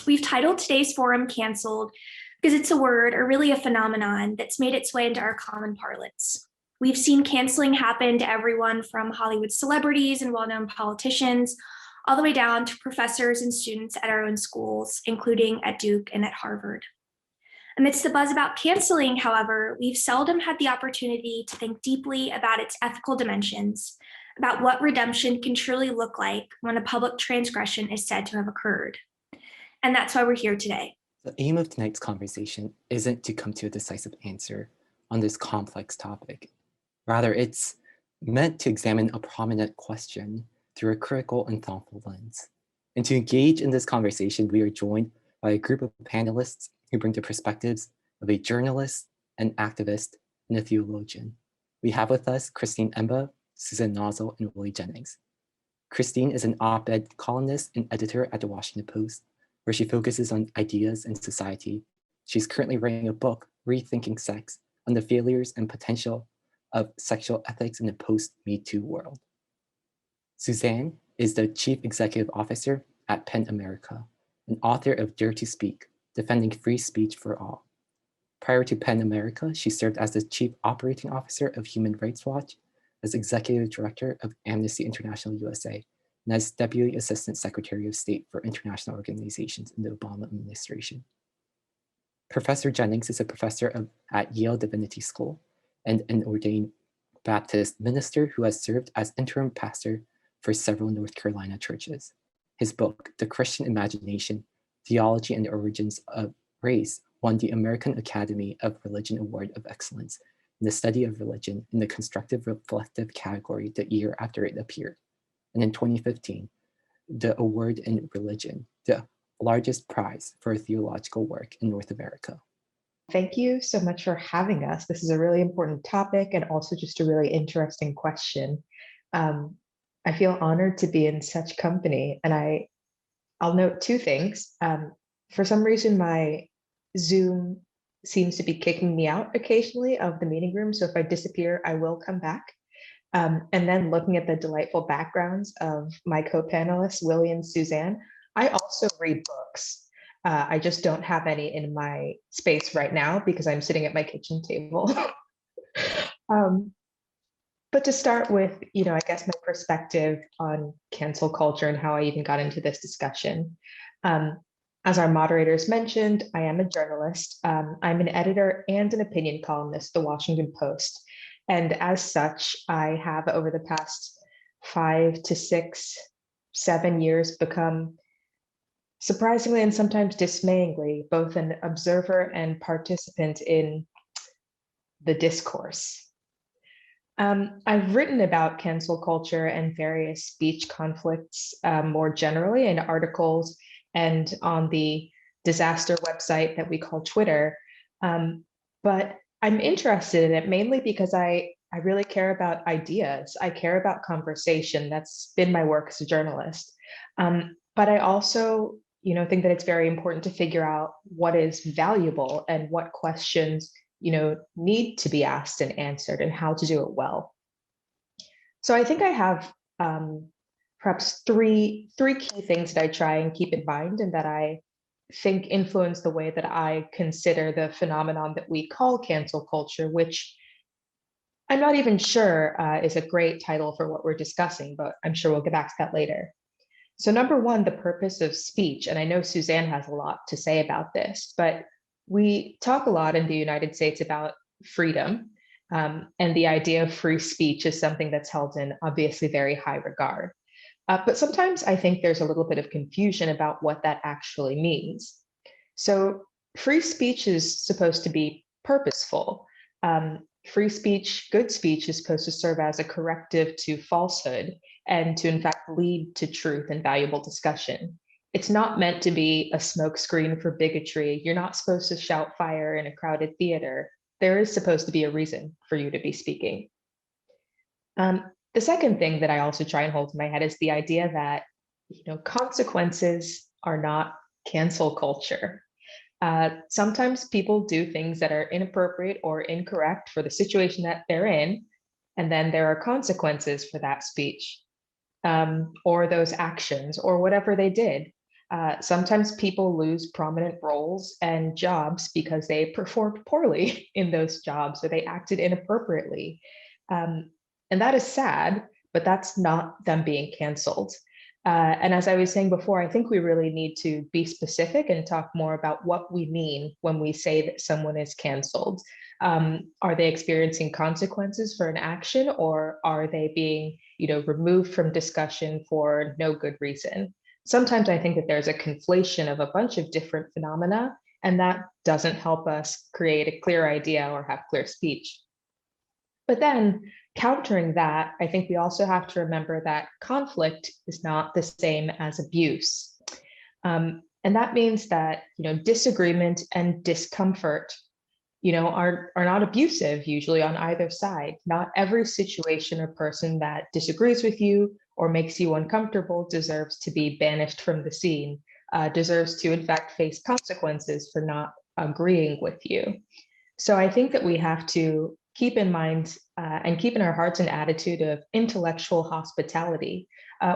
We've titled today's forum Canceled because it's a word, or really a phenomenon, that's made its way into our common parlance. We've seen canceling happen to everyone from Hollywood celebrities and well-known politicians, all the way down to professors and students at our own schools, including at Duke and at Harvard. Amidst the buzz about canceling, however, we've seldom had the opportunity to think deeply about its ethical dimensions, about what redemption can truly look like when a public transgression is said to have occurred. And that's why we're here today. The aim of tonight's conversation isn't to come to a decisive answer on this complex topic. Rather, it's meant to examine a prominent question through a critical and thoughtful lens. And to engage in this conversation, we are joined by a group of panelists who bring the perspectives of a journalist, an activist, and a theologian. We have with us Christine Emba, Suzanne Nossel, and Willie Jennings. Christine is an op-ed columnist and editor at the Washington Post, where she focuses on ideas and society. She's currently writing a book, Rethinking Sex, on the failures and potential of sexual ethics in the post-Me Too world. Suzanne is the Chief Executive Officer at PEN America, and author of Dare to Speak, Defending Free Speech for All. Prior to PEN America, she served as the Chief Operating Officer of Human Rights Watch, as Executive Director of Amnesty International USA, and as Deputy Assistant Secretary of State for International Organizations in the Obama administration. Professor Jennings is a professor at Yale Divinity School and an ordained Baptist minister who has served as interim pastor for several North Carolina churches. His book, The Christian Imagination, Theology and the Origins of Race, won the American Academy of Religion Award of Excellence in the study of religion in the constructive reflective category the year after it appeared. And in 2015, the award in religion, the largest prize for a theological work in North America. Thank you so much for having us. This is a really important topic and also just a really interesting question. I feel honored to be in such company, and I'll note two things. For some reason, my Zoom seems to be kicking me out occasionally of the meeting room, so if I disappear, I will come back. And then looking at the delightful backgrounds of my co-panelists, Willie and Suzanne, I also read books. I just don't have any in my space right now because I'm sitting at my kitchen table. But to start with, I guess my perspective on cancel culture and how I even got into this discussion. As our moderators mentioned, I am a journalist. I'm an editor and an opinion columnist at the Washington Post. And as such, I have over the past 5 to 6, 7 years become surprisingly and sometimes dismayingly both an observer and participant in the discourse. I've written about cancel culture and various speech conflicts more generally in articles and on the disaster website that we call Twitter. But I'm interested in it mainly because I really care about ideas. I care about conversation. That's been my work as a journalist. But I also, think that it's very important to figure out what is valuable and what questions, need to be asked and answered and how to do it well. So I think I have perhaps three key things that I try and keep in mind and that I think influence the way that I consider the phenomenon that we call cancel culture, which I'm not even sure is a great title for what we're discussing, but I'm sure we'll get back to that later. So number one, the purpose of speech. And I know Suzanne has a lot to say about this, but we talk a lot in the United States about freedom. And the idea of free speech is something that's held in obviously very high regard. But sometimes I think there's a little bit of confusion about what that actually means. So free speech is supposed to be purposeful. Free speech, good speech is supposed to serve as a corrective to falsehood and to in fact lead to truth and valuable discussion. It's not meant to be a smokescreen for bigotry. You're not supposed to shout fire in a crowded theater. There is supposed to be a reason for you to be speaking. The second thing that I also try and hold in my head is the idea that, consequences are not cancel culture. Sometimes people do things that are inappropriate or incorrect for the situation that they're in, and then there are consequences for that speech. or those actions or whatever they did. Sometimes people lose prominent roles and jobs because they performed poorly in those jobs or they acted inappropriately. And that is sad, but that's not them being canceled. And as I was saying before, I think we really need to be specific and talk more about what we mean when we say that someone is canceled. Are they experiencing consequences for an action, or are they being, removed from discussion for no good reason? Sometimes I think that there's a conflation of a bunch of different phenomena, and that doesn't help us create a clear idea or have clear speech. But then countering that, I think we also have to remember that conflict is not the same as abuse. And that means that, disagreement and discomfort, are not abusive usually on either side. Not every situation or person that disagrees with you or makes you uncomfortable deserves to be banished from the scene, deserves to in fact face consequences for not agreeing with you. So I think that we have to keep in mind and keep in our hearts an attitude of intellectual hospitality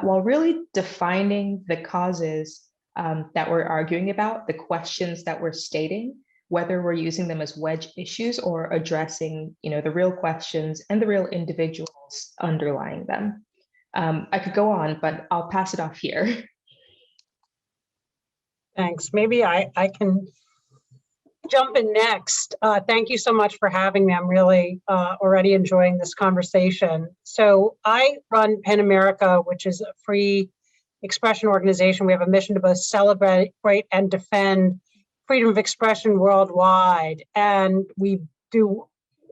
while really defining the causes that we're arguing about, the questions that we're stating, whether we're using them as wedge issues or addressing, the real questions and the real individuals underlying them. I could go on, but I'll pass it off here. Thanks. Maybe I can jump in next. Thank you so much for having me. I'm really already enjoying this conversation. So I run PEN America, which is a free expression organization. We have a mission to both celebrate and defend freedom of expression worldwide. And we do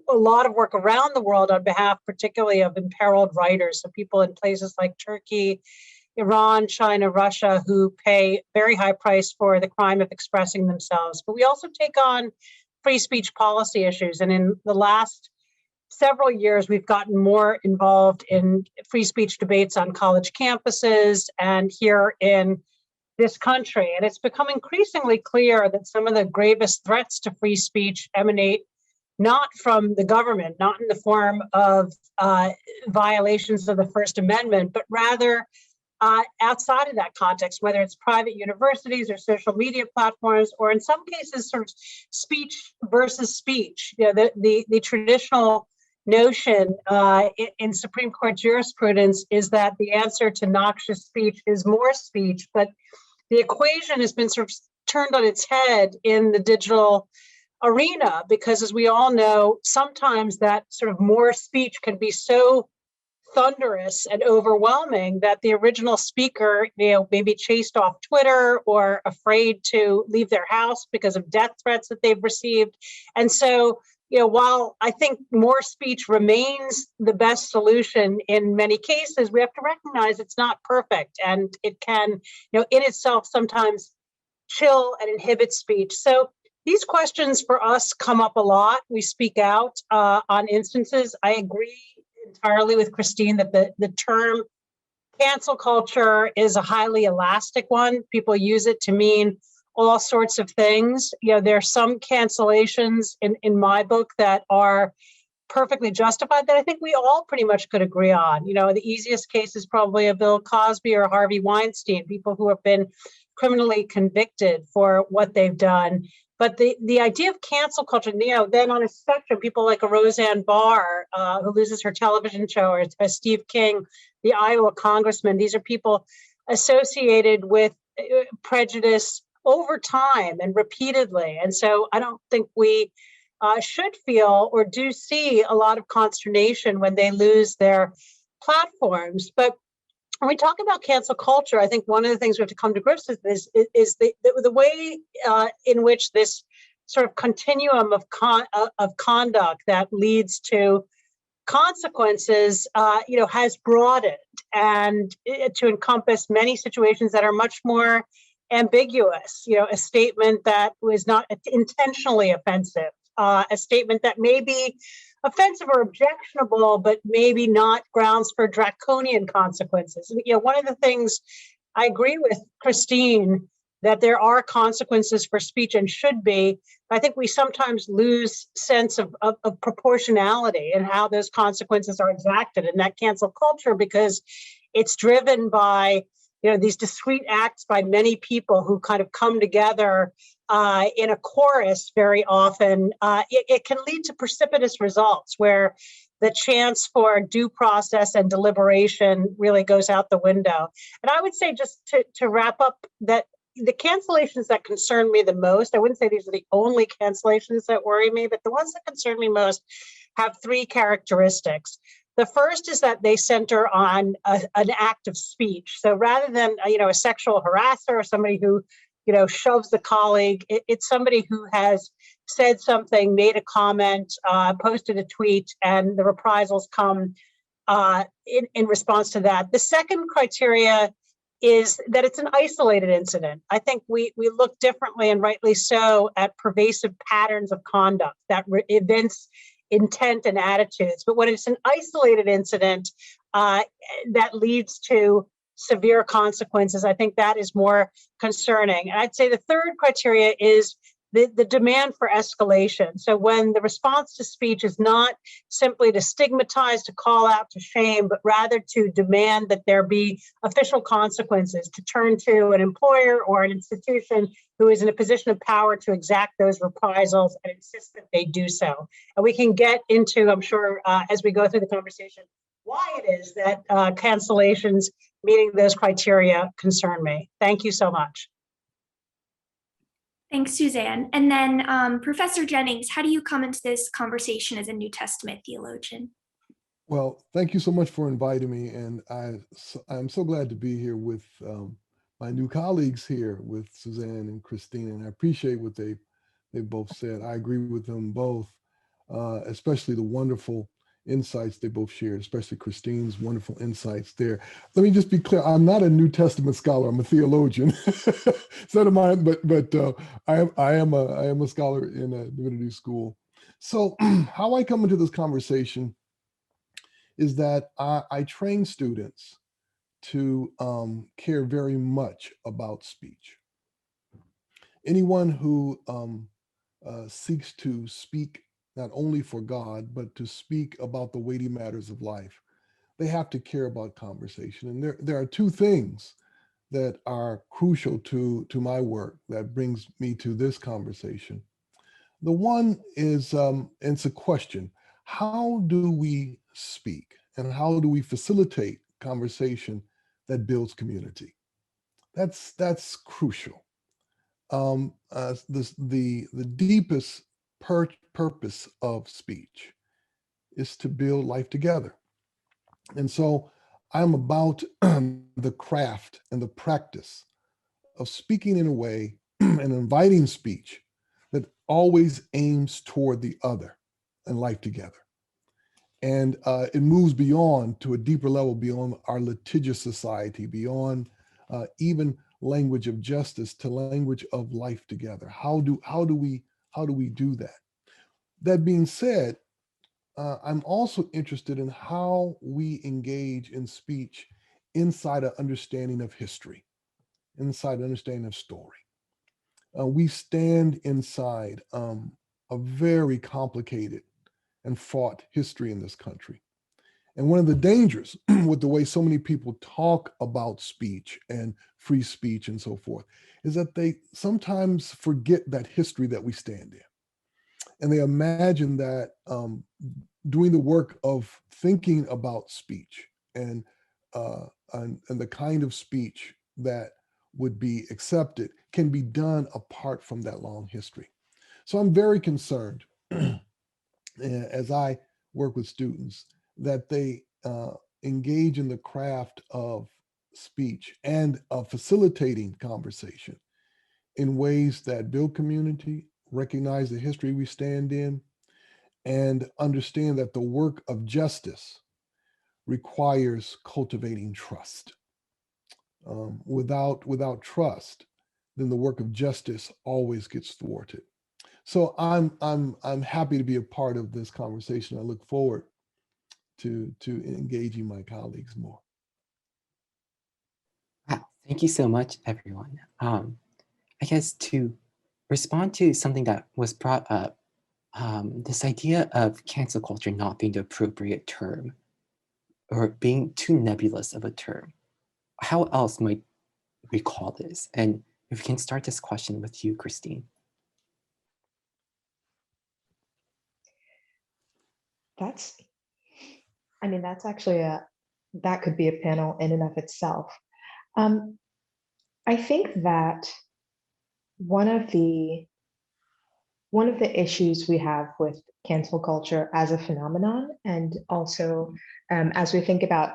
a lot of work around the world on behalf, particularly of imperiled writers. So people in places like Turkey, Iran, China, Russia, who pay very high price for the crime of expressing themselves. But we also take on free speech policy issues. And in the last several years, we've gotten more involved in free speech debates on college campuses and here in this country. And it's become increasingly clear that some of the gravest threats to free speech emanate not from the government, not in the form of violations of the First Amendment, but rather outside of that context, whether it's private universities or social media platforms, or in some cases, sort of speech versus speech. The traditional notion in Supreme Court jurisprudence is that the answer to noxious speech is more speech, but the equation has been sort of turned on its head in the digital arena, because as we all know, sometimes that sort of more speech can be so thunderous and overwhelming that the original speaker, may be chased off Twitter or afraid to leave their house because of death threats that they've received. And so, while I think more speech remains the best solution in many cases, we have to recognize it's not perfect, and it can, in itself sometimes chill and inhibit speech. So these questions for us come up a lot. We speak out on instances. I agree entirely with Christine that the term cancel culture is a highly elastic one. People use it to mean all sorts of things. There are some cancellations in my book that are perfectly justified that I think we all pretty much could agree on. The easiest case is probably a Bill Cosby or Harvey Weinstein, people who have been criminally convicted for what they've done. But the idea of cancel culture, then on a spectrum, people like a Roseanne Barr, who loses her television show, or Steve King, the Iowa congressman, these are people associated with prejudice over time and repeatedly. And so I don't think we should feel or do see a lot of consternation when they lose their platforms. But when we talk about cancel culture, I think one of the things we have to come to grips with is the way in which this sort of continuum of conduct that leads to consequences, has broadened and to encompass many situations that are much more ambiguous. A statement that was not intentionally offensive, a statement that may be offensive or objectionable, but maybe not grounds for draconian consequences. One of the things I agree with Christine, that there are consequences for speech and should be. I think we sometimes lose sense of proportionality and how those consequences are exacted in that cancel culture, because it's driven by, these discrete acts by many people who kind of come together in a chorus very often, it can lead to precipitous results where the chance for due process and deliberation really goes out the window. And I would say, just to wrap up, that the cancellations that concern me the most, I wouldn't say these are the only cancellations that worry me, but the ones that concern me most have three characteristics. The first is that they center on an act of speech. So rather than a sexual harasser or somebody who shoves the colleague, it's somebody who has said something, made a comment, posted a tweet, and the reprisals come in response to that. The second criteria is that it's an isolated incident. I think we look differently, and rightly so, at pervasive patterns of conduct that evince intent and attitudes. But when it's an isolated incident that leads to severe consequences, I think that is more concerning. And I'd say the third criteria is the demand for escalation. So when the response to speech is not simply to stigmatize, to call out, to shame, but rather to demand that there be official consequences, to turn to an employer or an institution who is in a position of power to exact those reprisals and insist that they do so. And we can get into, I'm sure, as we go through the conversation, why it is that cancellations meeting those criteria concern me. Thank you so much. Thanks, Suzanne. And then Professor Jennings, how do you come into this conversation as a New Testament theologian? Well, thank you so much for inviting me. And I'm so glad to be here with my new colleagues here, with Suzanne and Christine. And I appreciate what they both said. I agree with them both, especially the wonderful insights they both shared, especially Christine's wonderful insights there. Let me just be clear, I'm not a New Testament scholar, I'm a theologian. So am I, but I am a scholar in a divinity school. So how I come into this conversation is that I train students to care very much about speech. Anyone who seeks to speak not only for God, but to speak about the weighty matters of life, they have to care about conversation. And there are two things that are crucial to my work that brings me to this conversation. The one is, it's a question: how do we speak and how do we facilitate conversation that builds community? That's crucial. The deepest purpose of speech is to build life together. And so I'm about the craft and the practice of speaking in a way and inviting speech that always aims toward the other and life together. And it moves beyond to a deeper level, beyond our litigious society, beyond even language of justice to language of life together. How do we do that? That being said, I'm also interested in how we engage in speech inside an understanding of history, inside an understanding of story. We stand inside a very complicated and fraught history in this country. And one of the dangers with the way so many people talk about speech and free speech and so forth is that they sometimes forget that history that we stand in. And they imagine that doing the work of thinking about speech and the kind of speech that would be accepted can be done apart from that long history. So I'm very concerned as I work with students that they engage in the craft of speech and of facilitating conversation in ways that build community, recognize the history we stand in, and understand that the work of justice requires cultivating trust. Without trust, then the work of justice always gets thwarted. So I'm happy to be a part of this conversation. I look forward to engaging my colleagues more. Wow, thank you so much, everyone. I guess to respond to something that was brought up, this idea of cancel culture not being the appropriate term or being too nebulous of a term. How else might we call this? And if we can start this question with you, Christine. That's actually that could be a panel in and of itself. I think that one of the issues we have with cancel culture as a phenomenon, and also as we think about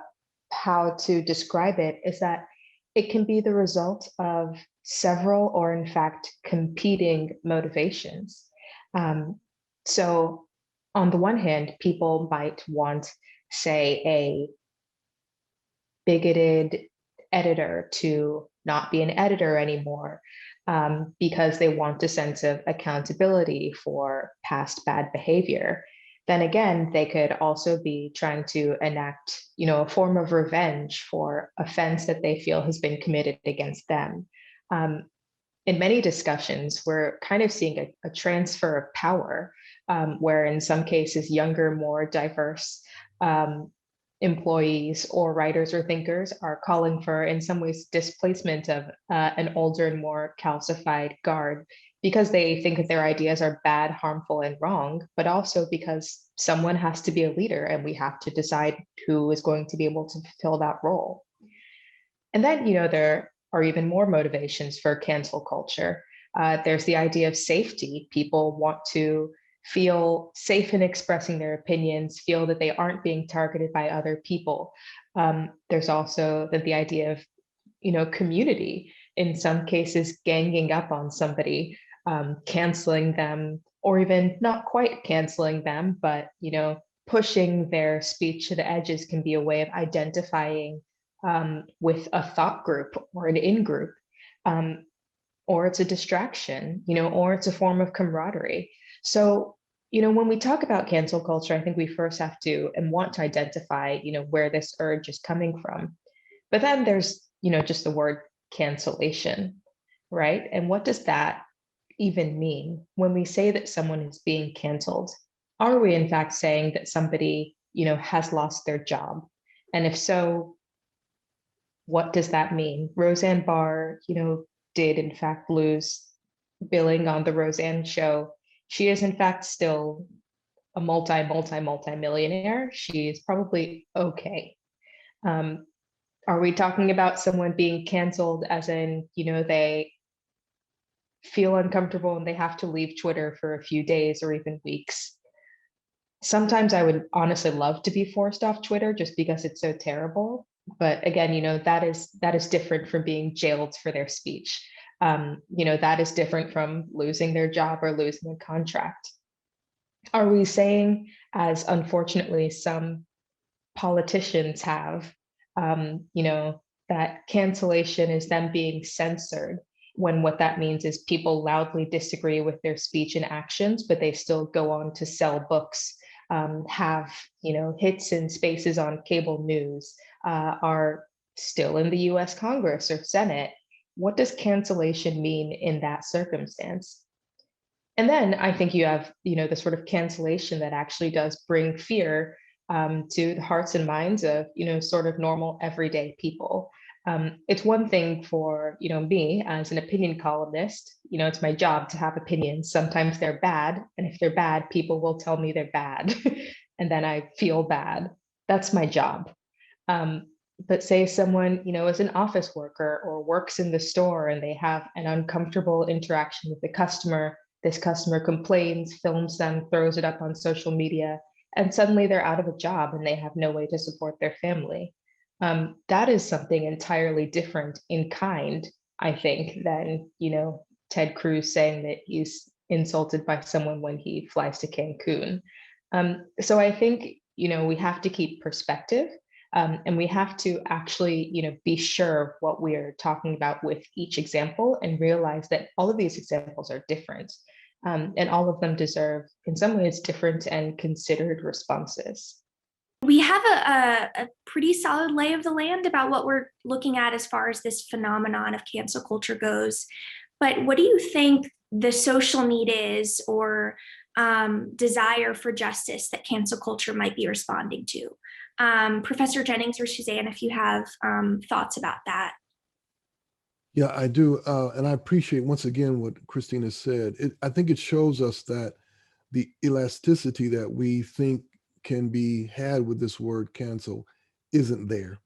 how to describe it, is that it can be the result of several, or in fact, competing motivations. So on the one hand, people might want, say, a bigoted editor to not be an editor anymore, because they want a sense of accountability for past bad behavior. Then again, they could also be trying to enact, a form of revenge for offense that they feel has been committed against them. In many discussions, we're kind of seeing a transfer of power, where in some cases, younger, more diverse employees or writers or thinkers are calling for, in some ways, displacement of an older and more calcified guard, because they think that their ideas are bad, harmful, and wrong, but also because someone has to be a leader and we have to decide who is going to be able to fulfill that role. And then, there are even more motivations for cancel culture. There's the idea of safety. People want to feel safe in expressing their opinions, feel that they aren't being targeted by other people. There's also the idea of, community, in some cases, ganging up on somebody, canceling them, or even not quite canceling them, but, pushing their speech to the edges can be a way of identifying with a thought group or an in-group, or it's a distraction, or it's a form of camaraderie. So, when we talk about cancel culture, I think we first have to and want to identify, where this urge is coming from. But then there's, just the word cancellation, right? And what does that even mean? When we say that someone is being canceled, are we in fact saying that somebody, has lost their job? And if so, what does that mean? Roseanne Barr, did in fact lose billing on the Roseanne show. She is in fact still a multi-millionaire. She is probably okay. Are we talking about someone being canceled as in, they feel uncomfortable and they have to leave Twitter for a few days or even weeks? Sometimes I would honestly love to be forced off Twitter just because it's so terrible. But again, that is different from being jailed for their speech. That is different from losing their job or losing a contract. Are we saying, as unfortunately some politicians have, that cancellation is them being censored, when what that means is people loudly disagree with their speech and actions, but they still go on to sell books, have hits in spaces on cable news, are still in the US Congress or Senate? What does cancellation mean in that circumstance? And then I think you have, the sort of cancellation that actually does bring fear to the hearts and minds of, sort of normal everyday people. It's one thing for, me as an opinion columnist, it's my job to have opinions. Sometimes they're bad. And if they're bad, people will tell me they're bad. And then I feel bad. That's my job. But say someone, is an office worker or works in the store and they have an uncomfortable interaction with the customer. This customer complains, films them, throws it up on social media, and suddenly they're out of a job and they have no way to support their family. That is something entirely different in kind, I think, than, Ted Cruz saying that he's insulted by someone when he flies to Cancun. So I think, we have to keep perspective, and we have to actually, be sure of what we are talking about with each example and realize that all of these examples are different, and all of them deserve, in some ways, different and considered responses. We have a pretty solid lay of the land about what we're looking at as far as this phenomenon of cancel culture goes. But what do you think the social need is, or desire for justice that cancel culture might be responding to? Professor Jennings or Suzanne, if you have thoughts about that. Yeah, I do. And I appreciate once again what Christina said. I think it shows us that the elasticity that we think can be had with this word cancel isn't there.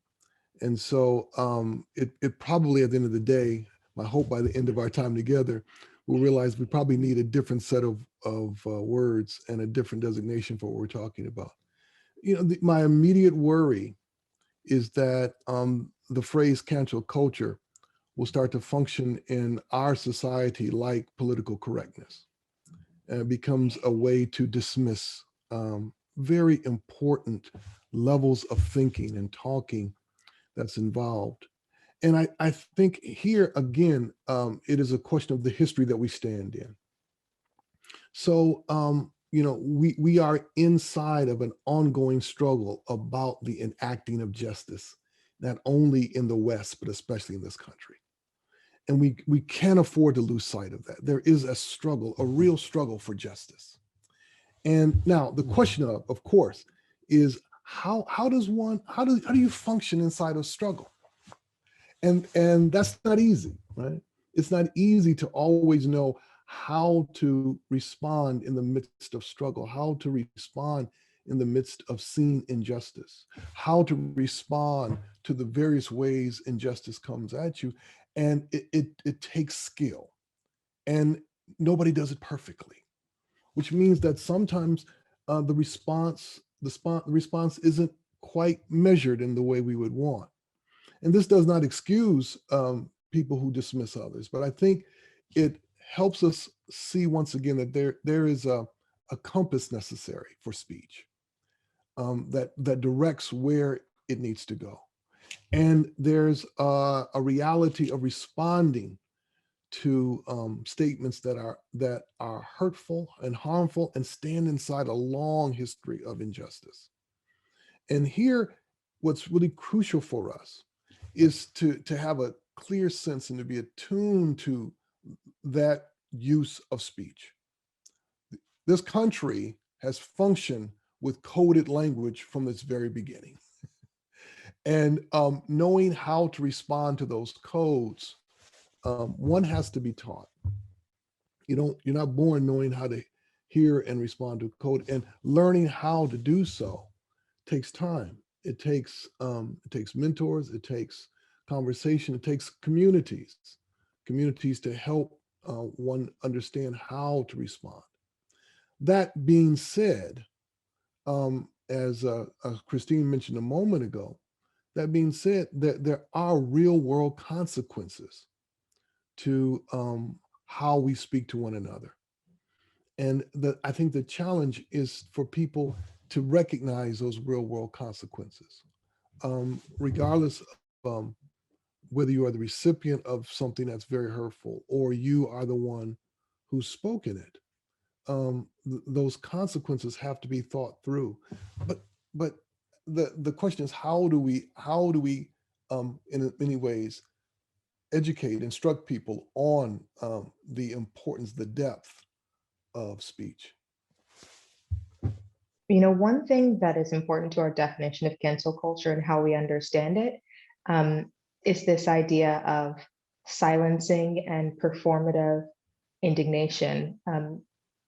And so it probably at the end of the day, I hope by the end of our time together, we'll realize we probably need a different set of words and a different designation for what we're talking about. You know, my immediate worry is that the phrase cancel culture will start to function in our society like political correctness. And it becomes a way to dismiss very important levels of thinking and talking that's involved. And I think here again, it is a question of the history that we stand in. So, you know, we are inside of an ongoing struggle about the enacting of justice, not only in the West, but especially in this country. And we can't afford to lose sight of that. There is a struggle, a real struggle for justice. And now the question of course, is how do you function inside of struggle? And that's not easy, right? It's not easy to always know how to respond in the midst of struggle, how to respond in the midst of seeing injustice, how to respond to the various ways injustice comes at you. And it takes skill, and nobody does it perfectly, which means that sometimes the response isn't quite measured in the way we would want. And this does not excuse people who dismiss others, but I think it helps us see once again that there is a compass necessary for speech that directs where it needs to go. And there's a reality of responding to statements that are hurtful and harmful and stand inside a long history of injustice. And here, what's really crucial for us is to have a clear sense and to be attuned to that use of speech. This country has functioned with coded language from its very beginning. And knowing how to respond to those codes, one has to be taught. You're not born knowing how to hear and respond to code, and learning how to do so takes time. It takes mentors, it takes conversation, it takes communities to help one understand how to respond. That being said, as Christine mentioned a moment ago, that being said, that there are real world consequences to how we speak to one another. And I think the challenge is for people to recognize those real world consequences, regardless of whether you are the recipient of something that's very hurtful or you are the one who's spoken it. Those consequences have to be thought through. But the question is, how do we in many ways educate, instruct people on the importance, the depth of speech? You know, one thing that is important to our definition of cancel culture and how we understand it is this idea of silencing and performative indignation.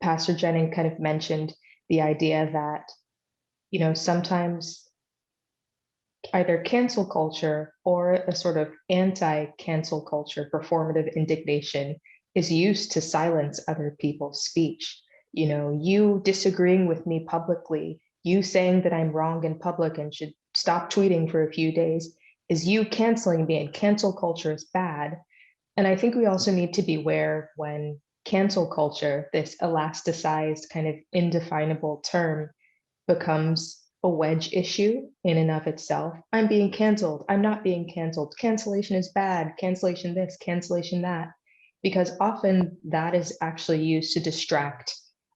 Pastor Jennings kind of mentioned the idea that, you know, sometimes either cancel culture or a sort of anti-cancel culture, performative indignation, is used to silence other people's speech. You know, you disagreeing with me publicly, you saying that I'm wrong in public and should stop tweeting for a few days, is you canceling me, and cancel culture is bad. And I think we also need to beware when cancel culture, this elasticized kind of indefinable term, becomes a wedge issue in and of itself. I'm being canceled, I'm not being canceled, cancellation is bad, cancellation this, cancellation that, because often that is actually used to distract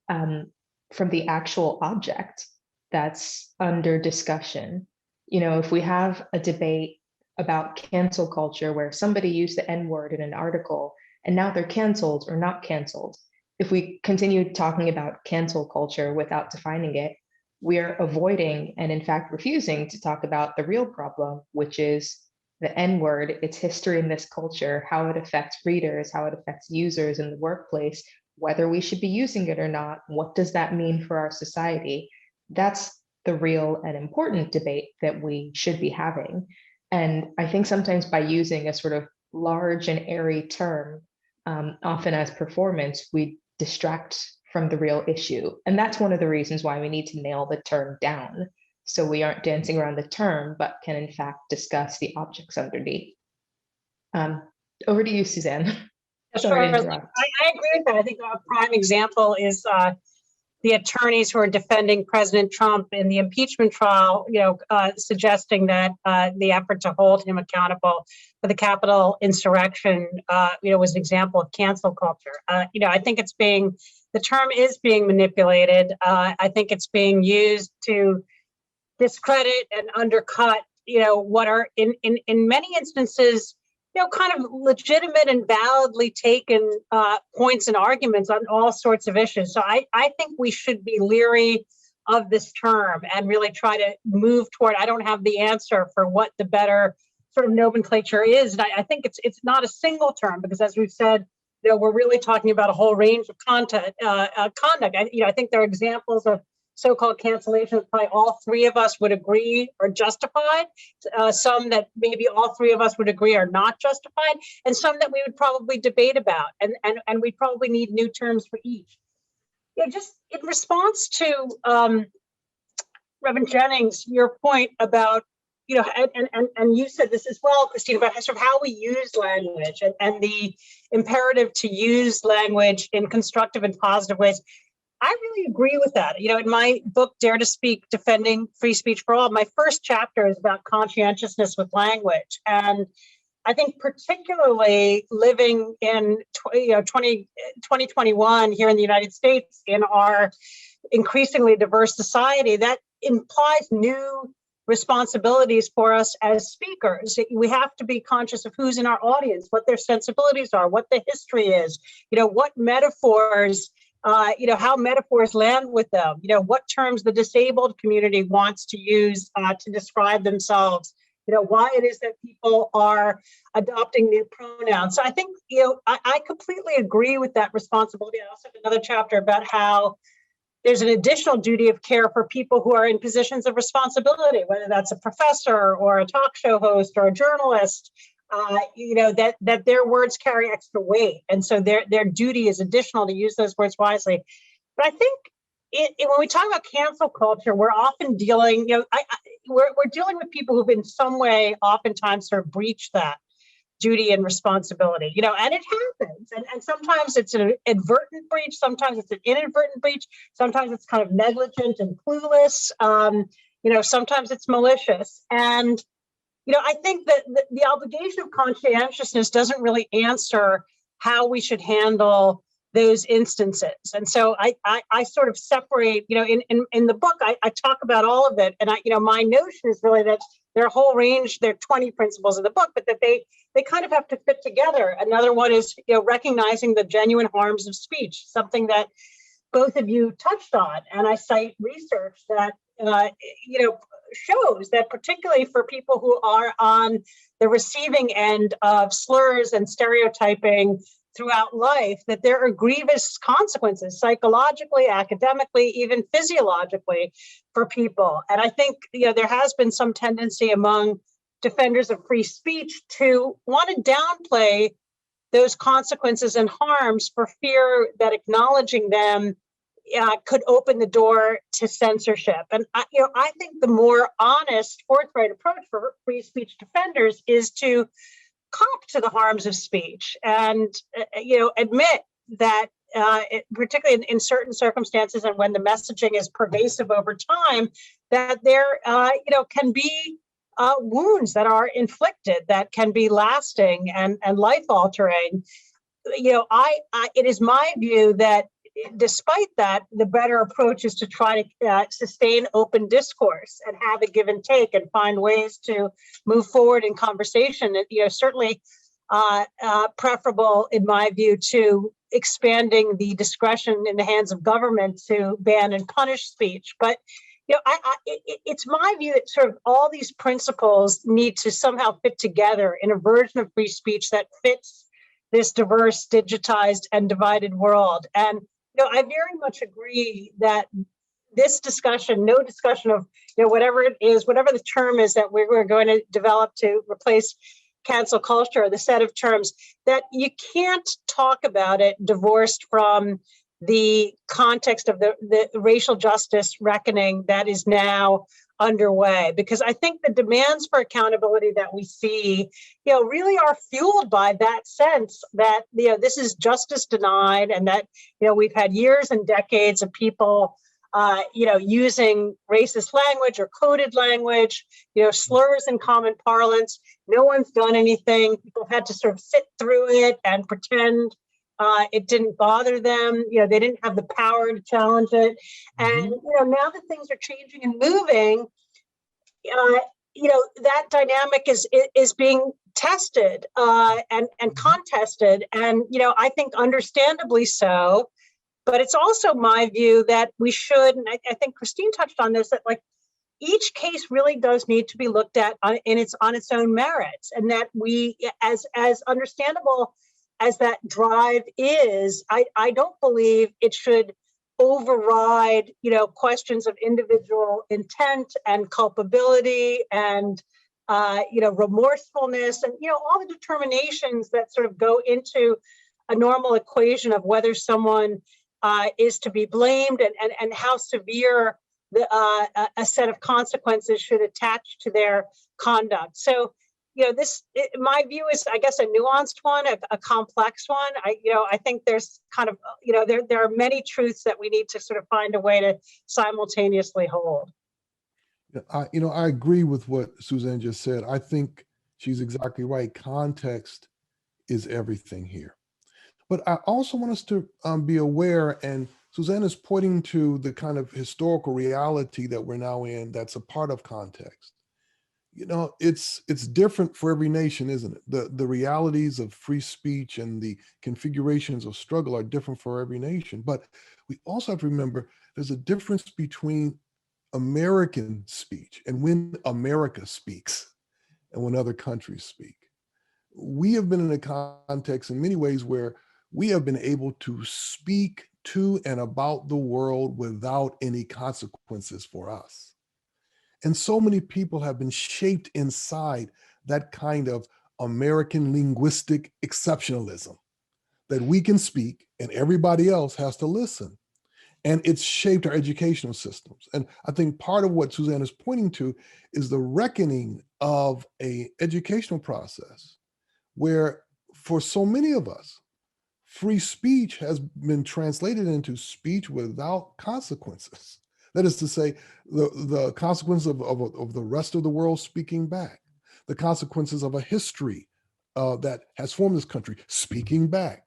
from the actual object that's under discussion. You know, if we have a debate about cancel culture where somebody used the N-word in an article and now they're canceled or not canceled, if we continue talking about cancel culture without defining it, we are avoiding and in fact refusing to talk about the real problem, which is the N-word, its history in this culture, how it affects readers, how it affects users in the workplace, whether we should be using it or not, what does that mean for our society? That's the real and important debate that we should be having. And I think sometimes by using a sort of large and airy term, often as performance, we distract from the real issue. And that's one of the reasons why we need to nail the term down, so we aren't dancing around the term, but can in fact discuss the objects underneath. Over to you, Suzanne. Sorry to interrupt. I agree with that. I think a prime example is the attorneys who are defending President Trump in the impeachment trial, suggesting that the effort to hold him accountable for the Capitol insurrection, was an example of cancel culture. I think the term is being manipulated. I think it's being used to discredit and undercut, what are in many instances, kind of legitimate and validly taken points and arguments on all sorts of issues. So I think we should be leery of this term and really try to move toward, I don't have the answer for what the better sort of nomenclature is. And I think it's not a single term, because as we've said, we're really talking about a whole range of conduct. I think there are examples of so-called cancellation that probably all three of us would agree are justified, some that maybe all three of us would agree are not justified, and some that we would probably debate about, and we probably need new terms for each. Just in response to Reverend Jennings, your point about, and you said this as well, Christine, about sort of how we use language and the imperative to use language in constructive and positive ways. I really agree with that. In my book, Dare to Speak, Defending Free Speech for All, my first chapter is about conscientiousness with language. And I think particularly living in 2021 here in the United States, in our increasingly diverse society, that implies new responsibilities for us as speakers. We have to be conscious of who's in our audience, what their sensibilities are, what the history is, what metaphors, how metaphors land with them, what terms the disabled community wants to use to describe themselves, why it is that people are adopting new pronouns. So I think, I completely agree with that responsibility. I also have another chapter about how there's an additional duty of care for people who are in positions of responsibility, whether that's a professor or a talk show host or a journalist, that their words carry extra weight. And so their duty is additional to use those words wisely. But I think when we talk about cancel culture, we're often dealing, we're dealing with people who've in some way oftentimes sort of breached that duty and responsibility, and it happens. And sometimes it's an advertent breach, sometimes it's an inadvertent breach, sometimes it's kind of negligent and clueless, sometimes it's malicious. And I think that the obligation of conscientiousness doesn't really answer how we should handle those instances. And so I sort of separate, in the book, I talk about all of it. And my notion is really that there are a whole range, there are 20 principles in the book, but that they kind of have to fit together. Another one is, recognizing the genuine harms of speech, something that both of you touched on. And I cite research that, shows that particularly for people who are on the receiving end of slurs and stereotyping throughout life, that there are grievous consequences psychologically, academically, even physiologically for people. And I think, there has been some tendency among defenders of free speech to want to downplay those consequences and harms for fear that acknowledging them could open the door to censorship. And I think the more honest, forthright approach for free speech defenders is to cop to the harms of speech and admit that particularly in certain circumstances and when the messaging is pervasive over time, that there can be wounds that are inflicted that can be lasting and life altering. It is my view that despite that, the better approach is to try to sustain open discourse and have a give and take and find ways to move forward in conversation. Certainly preferable, in my view, to expanding the discretion in the hands of government to ban and punish speech. But It's my view that sort of all these principles need to somehow fit together in a version of free speech that fits this diverse, digitized, and divided world. And I very much agree that this discussion, no discussion of whatever it is, whatever the term is that we're going to develop to replace cancel culture, the set of terms, that you can't talk about it divorced from the context of the racial justice reckoning that is now underway. Because I think the demands for accountability that we see, really are fueled by that sense that, this is justice denied, and that, we've had years and decades of people using racist language or coded language, slurs in common parlance. No one's done anything. People had to sort of sit through it and pretend it didn't bother them. They didn't have the power to challenge it. And, now that things are changing and moving, that dynamic is being tested and contested. And, I think understandably so. But it's also my view that we should, and I think Christine touched on this, that like each case really does need to be looked at on its own merits, and that we, as understandable as that drive is, I don't believe it should override, questions of individual intent and culpability and, remorsefulness and, all the determinations that sort of go into a normal equation of whether someone is to be blamed and how severe a set of consequences should attach to their conduct. So, my view is, I guess, a nuanced one, a complex one. I think there's kind of, there are many truths that we need to sort of find a way to simultaneously hold. I agree with what Suzanne just said. I think she's exactly right. Context is everything here. But I also want us to be aware, and Suzanne is pointing to the kind of historical reality that we're now in that's a part of context. It's different for every nation, isn't it? The realities of free speech and the configurations of struggle are different for every nation. But we also have to remember there's a difference between American speech and when America speaks and when other countries speak. We have been in a context in many ways where we have been able to speak to and about the world without any consequences for us. And so many people have been shaped inside that kind of American linguistic exceptionalism, that we can speak and everybody else has to listen. And it's shaped our educational systems. And I think part of what Suzanne is pointing to is the reckoning of an educational process where for so many of us, free speech has been translated into speech without consequences. That is to say, the consequence of the rest of the world speaking back, the consequences of a history that has formed this country speaking back.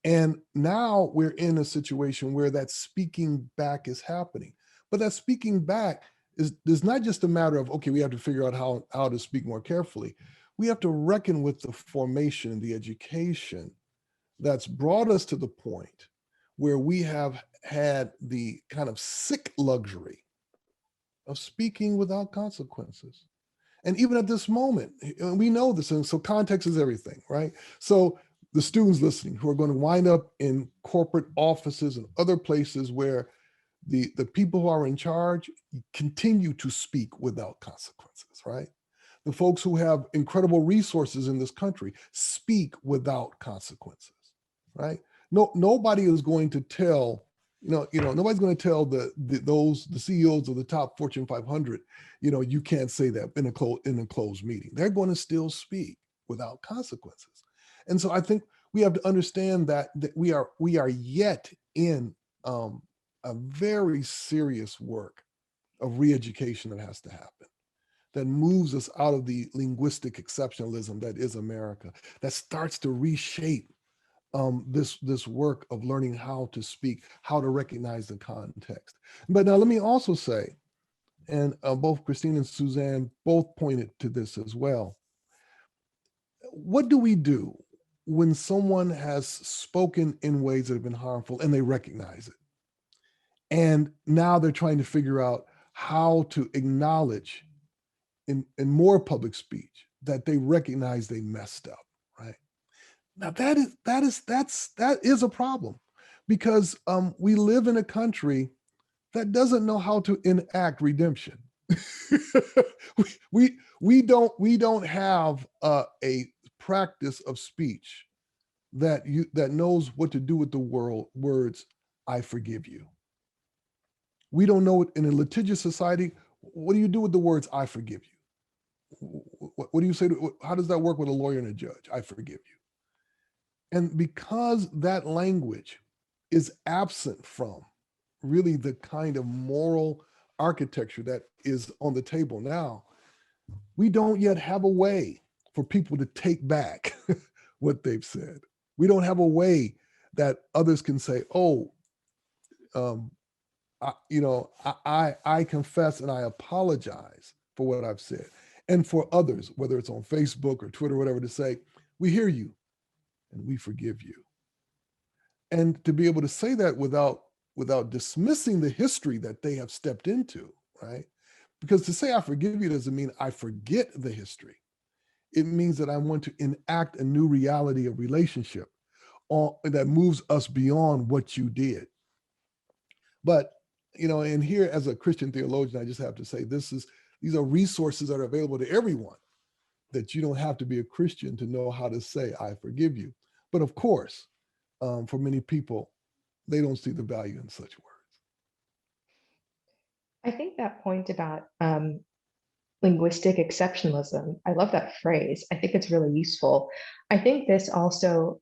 And now we're in a situation where that speaking back is happening. But that speaking back is not just a matter of, okay, we have to figure out how to speak more carefully. We have to reckon with the formation and the education that's brought us to the point where we have had the kind of sick luxury of speaking without consequences. And even at this moment, we know this, and so context is everything, right? So the students listening who are going to wind up in corporate offices and other places where the people who are in charge continue to speak without consequences, right? The folks who have incredible resources in this country speak without consequences, right? Nobody is going to tell, nobody's going to tell the CEOs of the top Fortune 500, you can't say that in a closed meeting. They're going to still speak without consequences. And so I think we have to understand that we are yet in a very serious work of re-education that has to happen, that moves us out of the linguistic exceptionalism that is America, that starts to reshape this work of learning how to speak, how to recognize the context. But now let me also say, and both Christine and Suzanne both pointed to this as well. What do we do when someone has spoken in ways that have been harmful and they recognize it? And now they're trying to figure out how to acknowledge in more public speech that they recognize they messed up, right? Now that is a problem, because we live in a country that doesn't know how to enact redemption. we don't have a practice of speech that knows what to do with the words "I forgive you." We don't know it in a litigious society. What do you do with the words "I forgive you"? What do you say? How does that work with a lawyer and a judge? "I forgive you." And because that language is absent from really the kind of moral architecture that is on the table now, we don't yet have a way for people to take back what they've said. We don't have a way that others can say, "Oh, I confess and I apologize for what I've said." And for others, whether it's on Facebook or Twitter, or whatever, to say, "We hear you and we forgive you." And to be able to say that without dismissing the history that they have stepped into, right? Because to say "I forgive you" doesn't mean I forget the history. It means that I want to enact a new reality of relationship that moves us beyond what you did. But, and here, as a Christian theologian, I just have to say, these are resources that are available to everyone, that you don't have to be a Christian to know how to say "I forgive you." But of course, for many people, they don't see the value in such words. I think that point about linguistic exceptionalism, I love that phrase. I think it's really useful. I think this also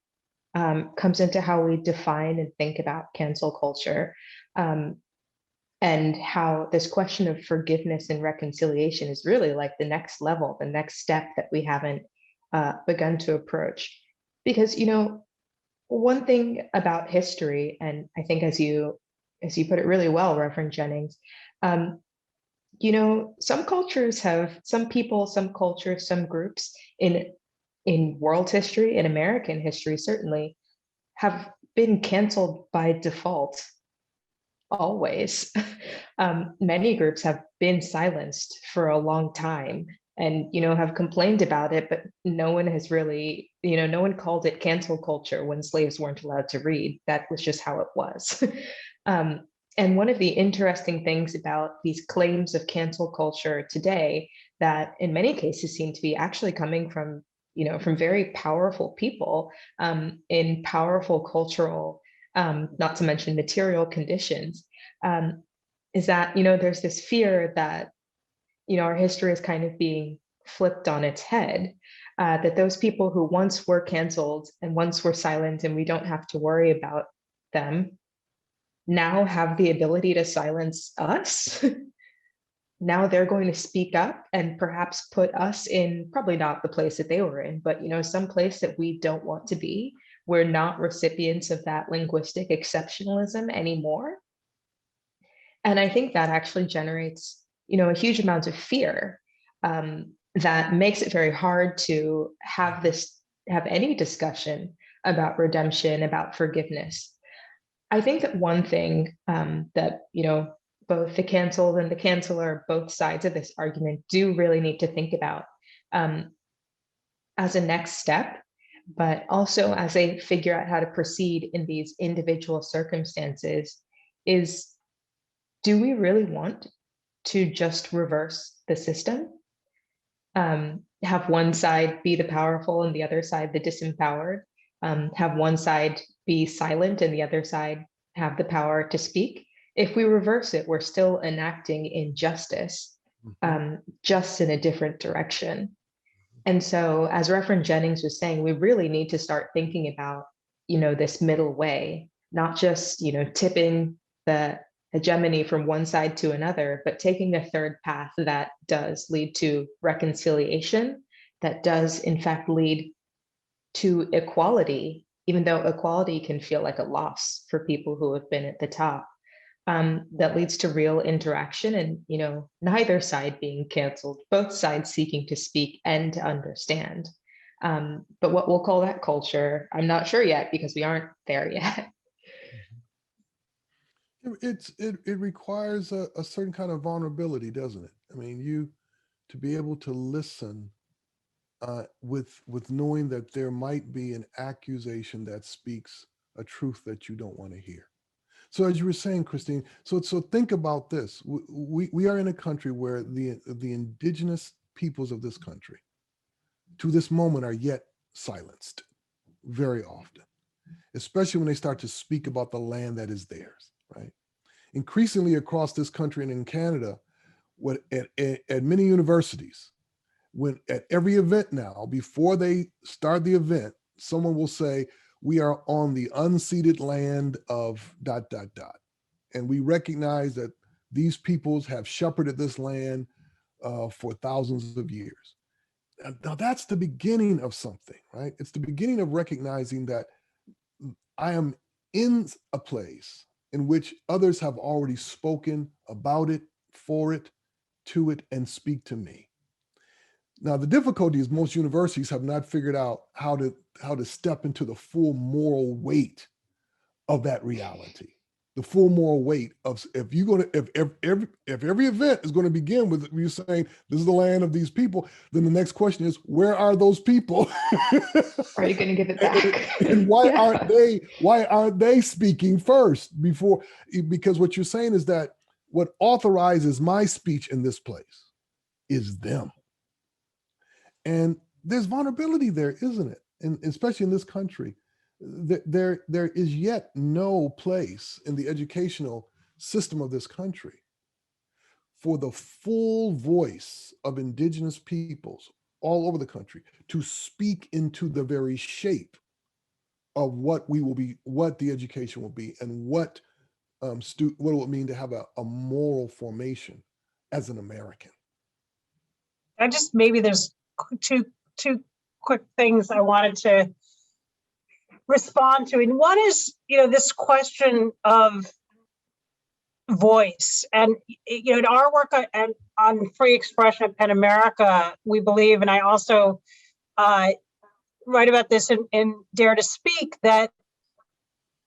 comes into how we define and think about cancel culture, and how this question of forgiveness and reconciliation is really like the next level, the next step that we haven't begun to approach. Because, one thing about history, and I think as you put it really well, Reverend Jennings, some cultures have, some people, some cultures, some groups in world history, in American history certainly, have been canceled by default always. Many groups have been silenced for a long time and, have complained about it, but no one has really, no one called it cancel culture when slaves weren't allowed to read. That was just how it was. And one of the interesting things about these claims of cancel culture today, that in many cases seem to be actually coming from, from very powerful people in powerful cultural, not to mention material conditions, is that, there's this fear that, our history is kind of being flipped on its head, that those people who once were canceled and once were silent and we don't have to worry about them now have the ability to silence us. Now they're going to speak up and perhaps put us in, probably not the place that they were in, but some place that we don't want to be. We're not recipients of that linguistic exceptionalism anymore. And I think that actually generates, a huge amount of fear that makes it very hard to have any discussion about redemption, about forgiveness. I think that one thing that, both the canceled and the canceller, both sides of this argument, do really need to think about as a next step, but also as they figure out how to proceed in these individual circumstances, is, do we really want to just reverse the system? Have one side be the powerful and the other side the disempowered? Have one side be silent and the other side have the power to speak? If we reverse it, we're still enacting injustice, just in a different direction. And so, as Reverend Jennings was saying, we really need to start thinking about, this middle way, not just, tipping the hegemony from one side to another, but taking a third path that does lead to reconciliation, that does in fact lead to equality, even though equality can feel like a loss for people who have been at the top, that leads to real interaction and, neither side being canceled, both sides seeking to speak and to understand. But what we'll call that culture, I'm not sure yet because we aren't there yet. It requires a certain kind of vulnerability, doesn't it? I mean, to be able to listen with knowing that there might be an accusation that speaks a truth that you don't want to hear. So as you were saying, Christine, so think about this. We are in a country where the indigenous peoples of this country, to this moment, are yet silenced very often, especially when they start to speak about the land that is theirs, right? Increasingly across this country and in Canada, at many universities, when at every event now, before they start the event, someone will say, we are on the unceded land of ... And we recognize that these peoples have shepherded this land for thousands of years. Now that's the beginning of something, right? It's the beginning of recognizing that I am in a place in which others have already spoken about it, for it, to it, and speak to me. Now, the difficulty is most universities have not figured out how to step into the full moral weight of that reality. The full moral weight of if every event is going to begin with you saying this is the land of these people, then the next question is, where are those people? Are you going to give it back? And why aren't they speaking first before? Because what you're saying is that what authorizes my speech in this place is them. And there's vulnerability there, isn't it? And especially in this country, there is yet no place in the educational system of this country for the full voice of indigenous peoples all over the country to speak into the very shape of what we will be, what the education will be, and what it will mean to have a moral formation as an American. Maybe there's two quick things I wanted to respond to. And one is, this question of voice. And, in our work on free expression at PEN America, we believe, and I also write about this in Dare to Speak, that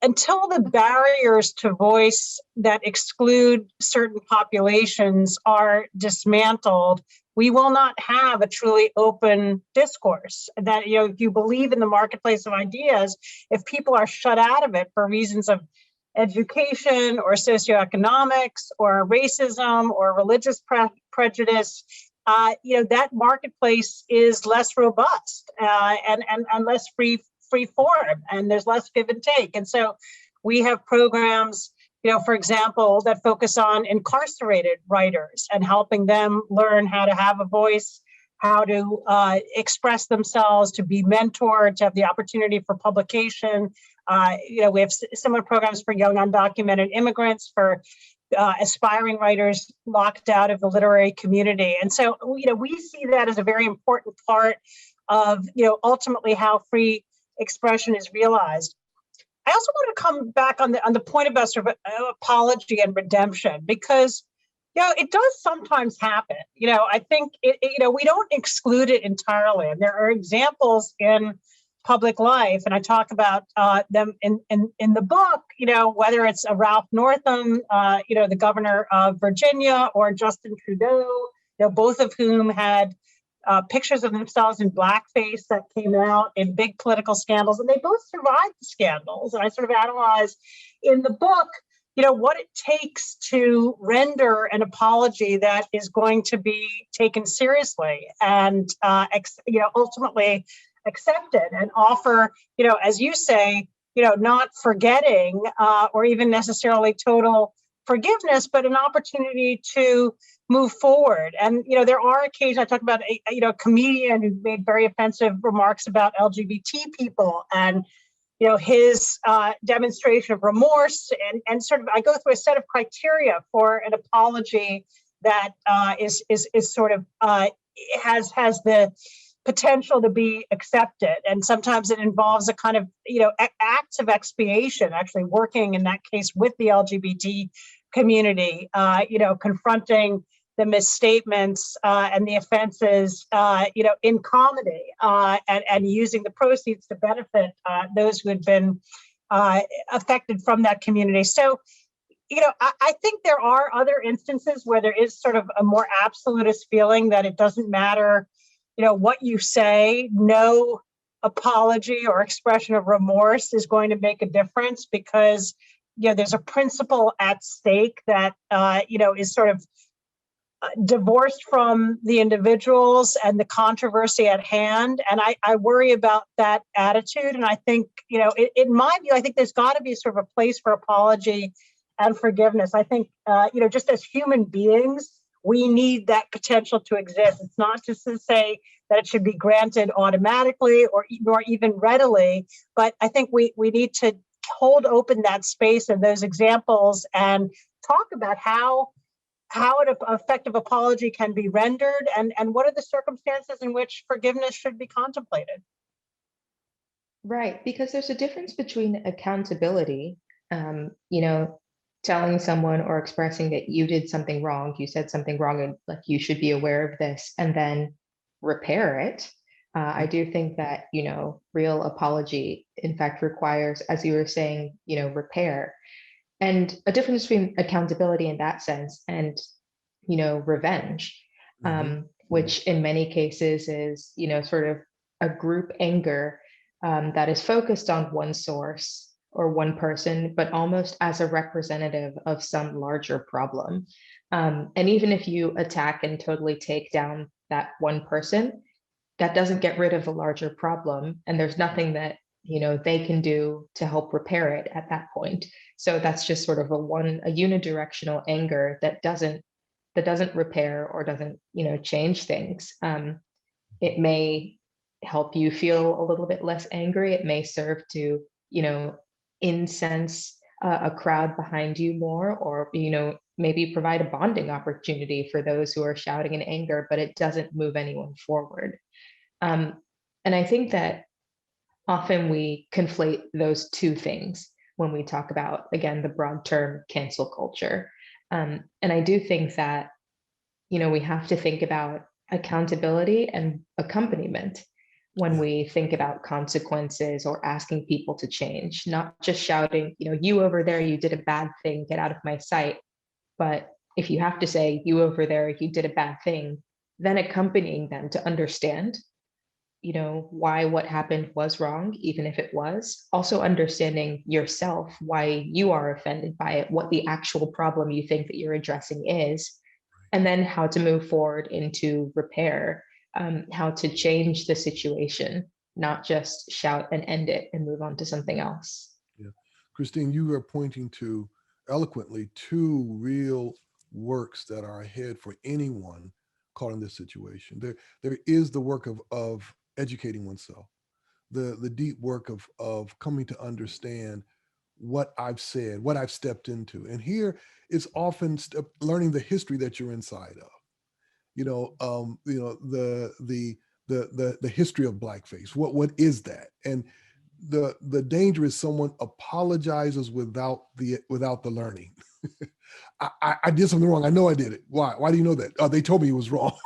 until the barriers to voice that exclude certain populations are dismantled, we will not have a truly open discourse. That, if you believe in the marketplace of ideas, if people are shut out of it for reasons of education or socioeconomics or racism or religious prejudice, that marketplace is less robust and less free form, and there's less give and take. And so we have programs, for example, that focus on incarcerated writers and helping them learn how to have a voice, how to express themselves, to be mentored, to have the opportunity for publication. We have similar programs for young undocumented immigrants, for aspiring writers locked out of the literary community. And so, we see that as a very important part of, ultimately how free expression is realized. I also want to come back on the point about sort of apology and redemption, because, it does sometimes happen. I think, we don't exclude it entirely. And there are examples in public life, and I talk about them in the book, whether it's a Ralph Northam, the governor of Virginia, or Justin Trudeau, both of whom had pictures of themselves in blackface that came out in big political scandals, and they both survived the scandals. And I sort of analyze in the book, what it takes to render an apology that is going to be taken seriously and, ultimately accepted, and offer, as you say, not forgetting or even necessarily total forgiveness, but an opportunity to move forward. And, there are occasions, I talk about a comedian who made very offensive remarks about LGBT people, and, his demonstration of remorse, and sort of, I go through a set of criteria for an apology that is sort of has the potential to be accepted. And sometimes it involves a kind of, acts of expiation, actually working in that case with the LGBT community, confronting the misstatements and the offenses, in comedy, and using the proceeds to benefit those who had been affected from that community. So, I think there are other instances where there is sort of a more absolutist feeling that it doesn't matter, what you say, no apology or expression of remorse is going to make a difference because, there's a principle at stake that, is sort of divorced from the individuals and the controversy at hand. And I worry about that attitude. And I think, in my view, I think there's got to be sort of a place for apology and forgiveness. I think, just as human beings, we need that potential to exist. It's not just to say that it should be granted automatically or even readily, but I think we need to hold open that space and those examples and talk about how an effective apology can be rendered and what are the circumstances in which forgiveness should be contemplated. Right, because there's a difference between accountability, telling someone or expressing that you did something wrong, you said something wrong, and like you should be aware of this, and then repair it. I do think that, real apology, in fact, requires, as you were saying, repair. And a difference between accountability in that sense and, revenge, which in many cases is, sort of a group anger that is focused on one source or one person, but almost as a representative of some larger problem. And even if you attack and totally take down that one person, that doesn't get rid of the larger problem. And there's nothing that, they can do to help repair it at that point. So that's just sort of a unidirectional anger that doesn't repair or doesn't, change things. It may help you feel a little bit less angry. It may serve to, incense a crowd behind you more, or, maybe provide a bonding opportunity for those who are shouting in anger, but it doesn't move anyone forward. And I think that often we conflate those two things when we talk about, again, the broad term cancel culture. And I do think that, we have to think about accountability and accompaniment when we think about consequences or asking people to change, not just shouting, you over there, you did a bad thing, get out of my sight. But if you have to say, you over there, you did a bad thing, then accompanying them to understand why what happened was wrong, even if it was. Also understanding yourself, why you are offended by it, what the actual problem you think that you're addressing is, and then how to move forward into repair, how to change the situation, not just shout and end it and move on to something else. Yeah. Christine, you are pointing to eloquently two real works that are ahead for anyone caught in this situation. There is the work of educating oneself, the deep work of coming to understand what I've said, what I've stepped into. And here it's often learning the history that you're inside of. The history of blackface. What is that? And the danger is someone apologizes without the learning. I did something wrong. I know I did it. Why? Why do you know that? Oh, they told me it was wrong.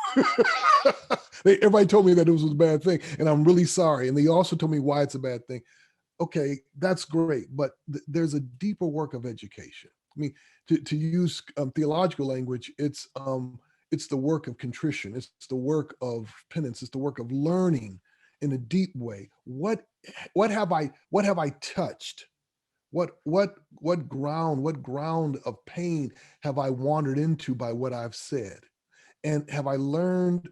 Everybody told me that it was a bad thing, and I'm really sorry. And they also told me why it's a bad thing. Okay, that's great, but there's a deeper work of education. I mean, to use theological language, it's the work of contrition. It's the work of penance. It's the work of learning in a deep way. What have I touched? What ground of pain have I wandered into by what I've said? And have I learned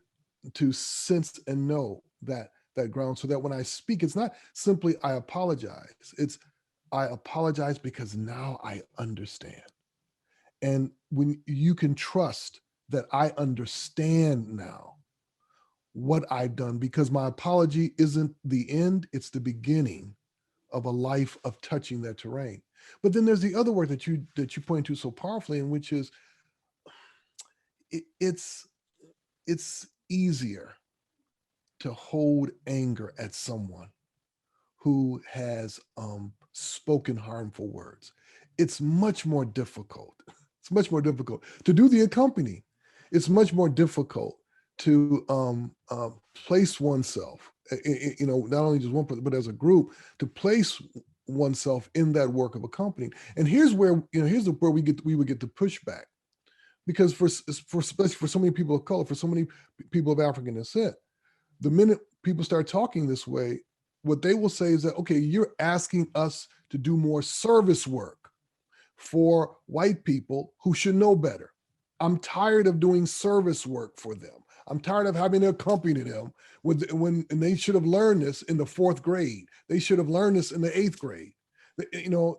to sense and know that ground, so that when I speak, it's not simply I apologize. It's I apologize because now I understand. And when you can trust that I understand now what I've done, because my apology isn't the end, it's the beginning of a life of touching that terrain. But then there's the other work that you point to so powerfully, and which is it's easier to hold anger at someone who has spoken harmful words. It's much more difficult. It's much more difficult to do the accompany. It's much more difficult to place oneself, not only just one person, but as a group, to place oneself in that work of accompanying. And here's where, here's where we would get the pushback, because especially for so many people of color, for so many people of African descent, the minute people start talking this way, what they will say is that, okay, you're asking us to do more service work for white people who should know better. I'm tired of doing service work for them. I'm tired of having to accompany them and they should have learned this in the 4th grade. They should have learned this in the 8th grade.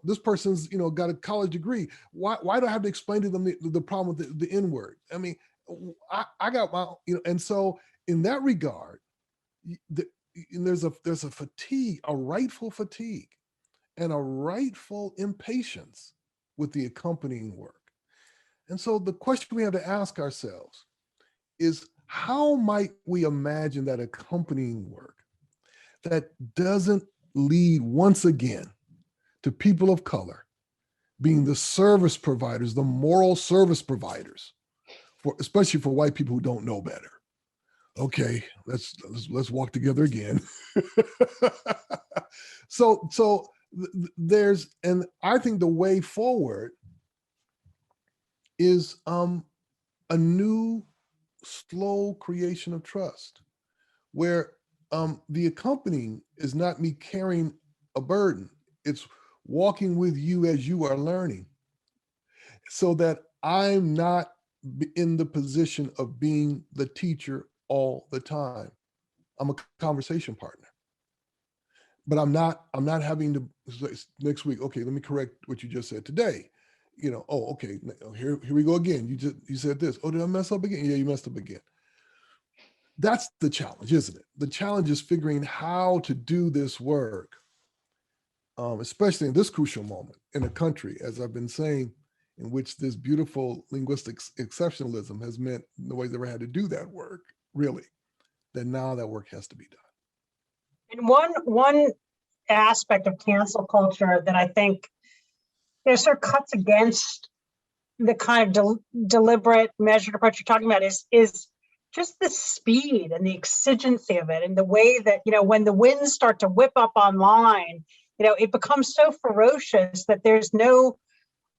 This person's, got a college degree. Why do I have to explain to them the problem with the N-word? I mean, I got my, and so in that regard, there's a fatigue, a rightful fatigue and a rightful impatience with the accompanying work. And so the question we have to ask ourselves is, how might we imagine that accompanying work that doesn't lead once again to people of color being the service providers, the moral service providers, especially for white people who don't know better? Okay, let's walk together again. So there's, and I think the way forward is a new slow creation of trust, where the accompanying is not me carrying a burden. It's walking with you as you are learning, so that I'm not in the position of being the teacher all the time. I'm a conversation partner, but I'm not having to next week, okay, let me correct what you just said today. Oh, okay, here we go again. You said this. Oh, did I mess up again? Yeah, you messed up again. That's the challenge, isn't it? The challenge is figuring how to do this work, especially in this crucial moment in a country, as I've been saying, in which this beautiful linguistic exceptionalism has meant nobody's ever had to do that work, really, that now that work has to be done. And one aspect of cancel culture that I think sort of cuts against the kind of deliberate, measured approach you're talking about is just the speed and the exigency of it, and the way that, when the winds start to whip up online, it becomes so ferocious that there's no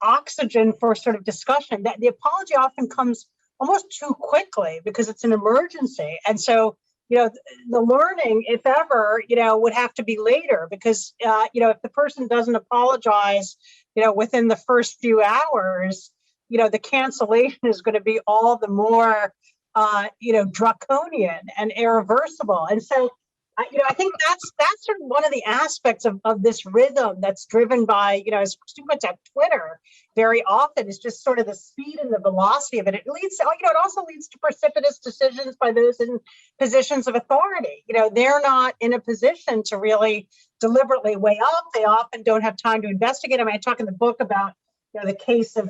oxygen for sort of discussion, that the apology often comes almost too quickly because it's an emergency. And so, the learning, if ever, would have to be later, because, if the person doesn't apologize, within the first few hours, the cancellation is going to be all the more, draconian and irreversible. And so, I think that's sort of one of the aspects of this rhythm that's driven by, as Stu puts out, Twitter very often, is just sort of the speed and the velocity of it. It leads to, it also leads to precipitous decisions by those in positions of authority. They're not in a position to really deliberately weigh up. They often don't have time to investigate. I mean, I talk in the book about, the case of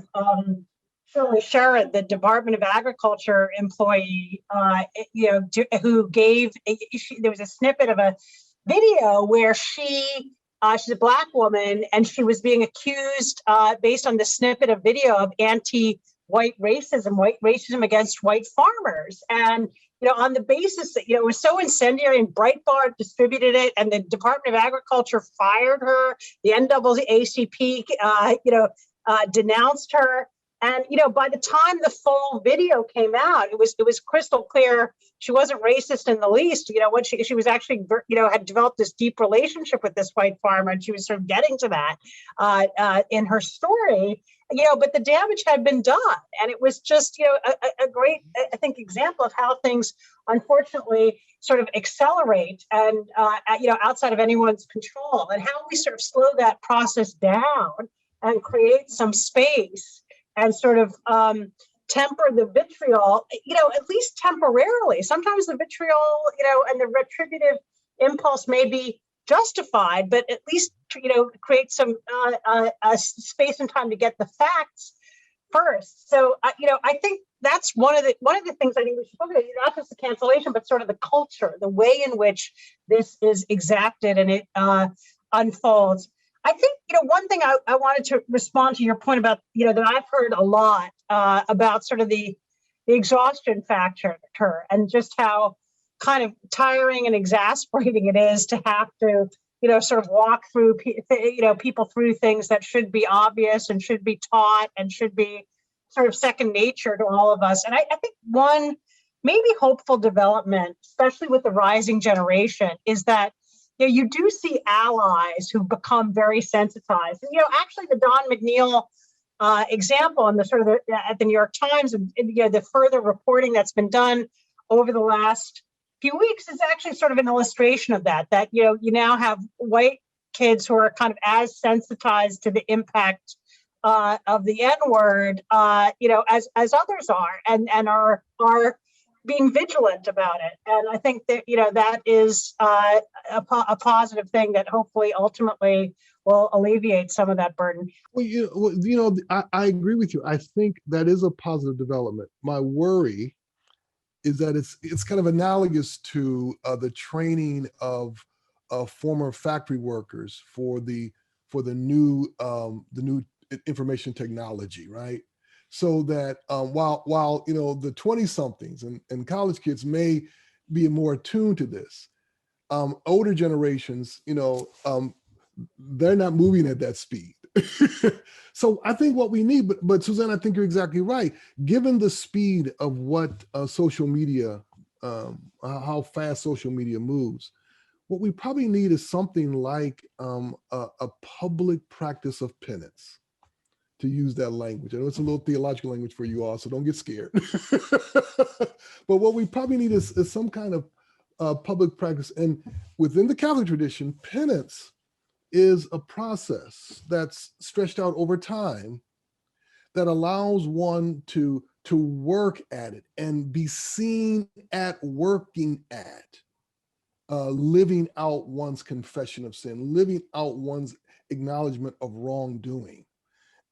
Shirley Sherrod, the Department of Agriculture employee, who gave, there was a snippet of a video where she's a Black woman, and she was being accused, based on the snippet of video, of anti-white racism against white farmers. And, on the basis that, it was so incendiary, and Breitbart distributed it, and the Department of Agriculture fired her, the NAACP, denounced her. And, by the time the full video came out, it was crystal clear she wasn't racist in the least. What she was actually, had developed this deep relationship with this white farmer, and she was sort of getting to that in her story, but the damage had been done. And it was just, a great, I think, example of how things, unfortunately, sort of accelerate and, outside of anyone's control, and how we sort of slow that process down and create some space and sort of temper the vitriol, at least temporarily. Sometimes the vitriol, and the retributive impulse may be justified, but at least, create some space and time to get the facts first. So, I think that's one of the things I think we should focus on, not just the cancellation, but sort of the culture, the way in which this is exacted and it unfolds. I think, one thing I wanted to respond to your point about, that I've heard a lot about sort of the exhaustion factor, and just how kind of tiring and exasperating it is to have to sort of walk through, people through things that should be obvious and should be taught and should be sort of second nature to all of us. And I think one maybe hopeful development, especially with the rising generation, is that you do see allies who become very sensitized. And actually the Don McNeil example and the sort of at the New York Times and the further reporting that's been done over the last few weeks is actually sort of an illustration of that you now have white kids who are kind of as sensitized to the impact of the N-word, as others are, and are being vigilant about it. And I think that that is a positive thing that hopefully ultimately will alleviate some of that burden. Well, I agree with you. I think that is a positive development. My worry is that it's kind of analogous to the training of former factory workers for the new information technology, right? So that while the 20-somethings and college kids may be more attuned to this, older generations, they're not moving at that speed. So I think what we need, but Suzanne, I think you're exactly right. Given the speed of what social media, how fast social media moves, what we probably need is something like a public practice of penance, to use that language. I know it's a little theological language for you all, so don't get scared. But what we probably need is some kind of public practice. And within the Catholic tradition, penance is a process that's stretched out over time that allows one to work at it and be seen at working at living out one's confession of sin, living out one's acknowledgement of wrongdoing.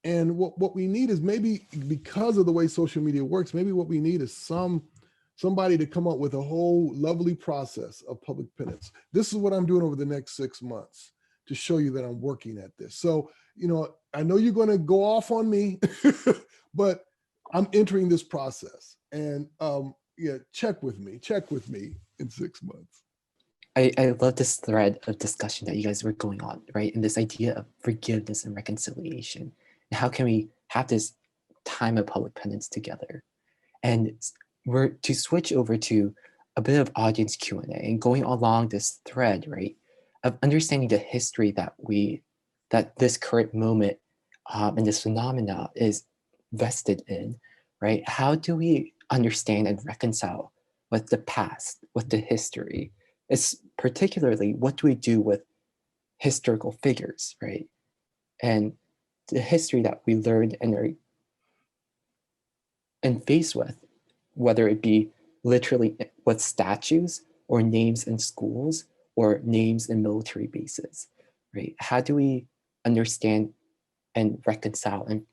And what we need is, maybe because of the way social media works, maybe what we need is somebody to come up with a whole lovely process of public penance. This is what I'm doing over the next 6 months to show you that I'm working at this. So, I know you're going to go off on me, but I'm entering this process, and check with me in 6 months. I love this thread of discussion that you guys were going on, right? And this idea of forgiveness and reconciliation. And how can we have this time of public penance together? And we're to switch over to a bit of audience Q&A and going along this thread, right, of understanding the history that this current moment and this phenomena is vested in, right? How do we understand and reconcile with the past, with the history? It's particularly, what do we do with historical figures, right? And the history that we learned and are faced with, whether it be literally with statues or names in schools or names in military bases, right? How do we understand and reconcile, and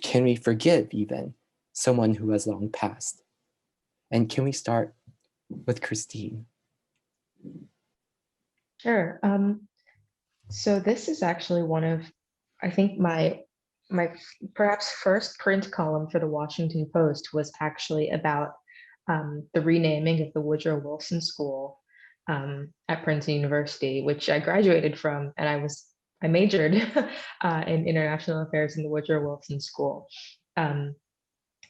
can we forgive even someone who has long passed? And can we start with Christine? Sure. So this is actually one of, I think my perhaps first print column for the Washington Post was actually about the renaming of the Woodrow Wilson School at Princeton University, which I graduated from, and I majored in international affairs in the Woodrow Wilson School.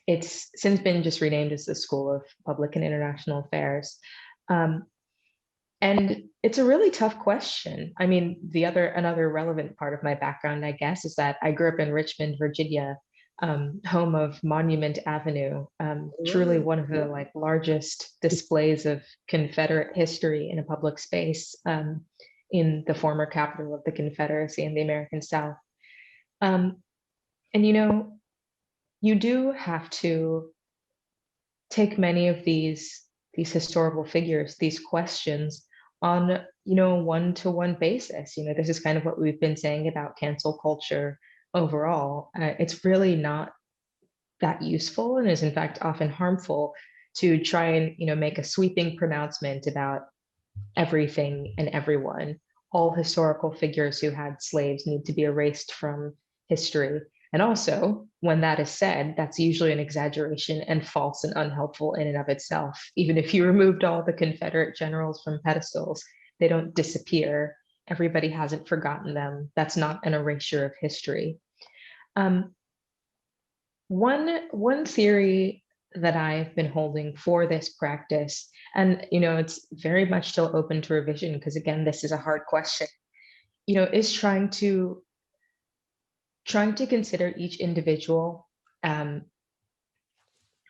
It's since been just renamed as the School of Public and International Affairs. And it's a really tough question. I mean, another relevant part of my background, I guess, is that I grew up in Richmond, Virginia, home of Monument Avenue, truly one of the largest displays of Confederate history in a public space in the former capital of the Confederacy in the American South. And you do have to take many of these historical figures, these questions, on a one-to-one basis. This is kind of what we've been saying about cancel culture overall. It's really not that useful, and is in fact often harmful to try and make a sweeping pronouncement about everything and everyone. All historical figures who had slaves need to be erased from history. And also, when that is said, that's usually an exaggeration and false and unhelpful in and of itself. Even if you removed all the Confederate generals from pedestals, They don't disappear. Everybody hasn't forgotten them. That's not an erasure of history. One theory that I've been holding for this practice, and it's very much still open to revision, because again, this is a hard question, is trying to consider each individual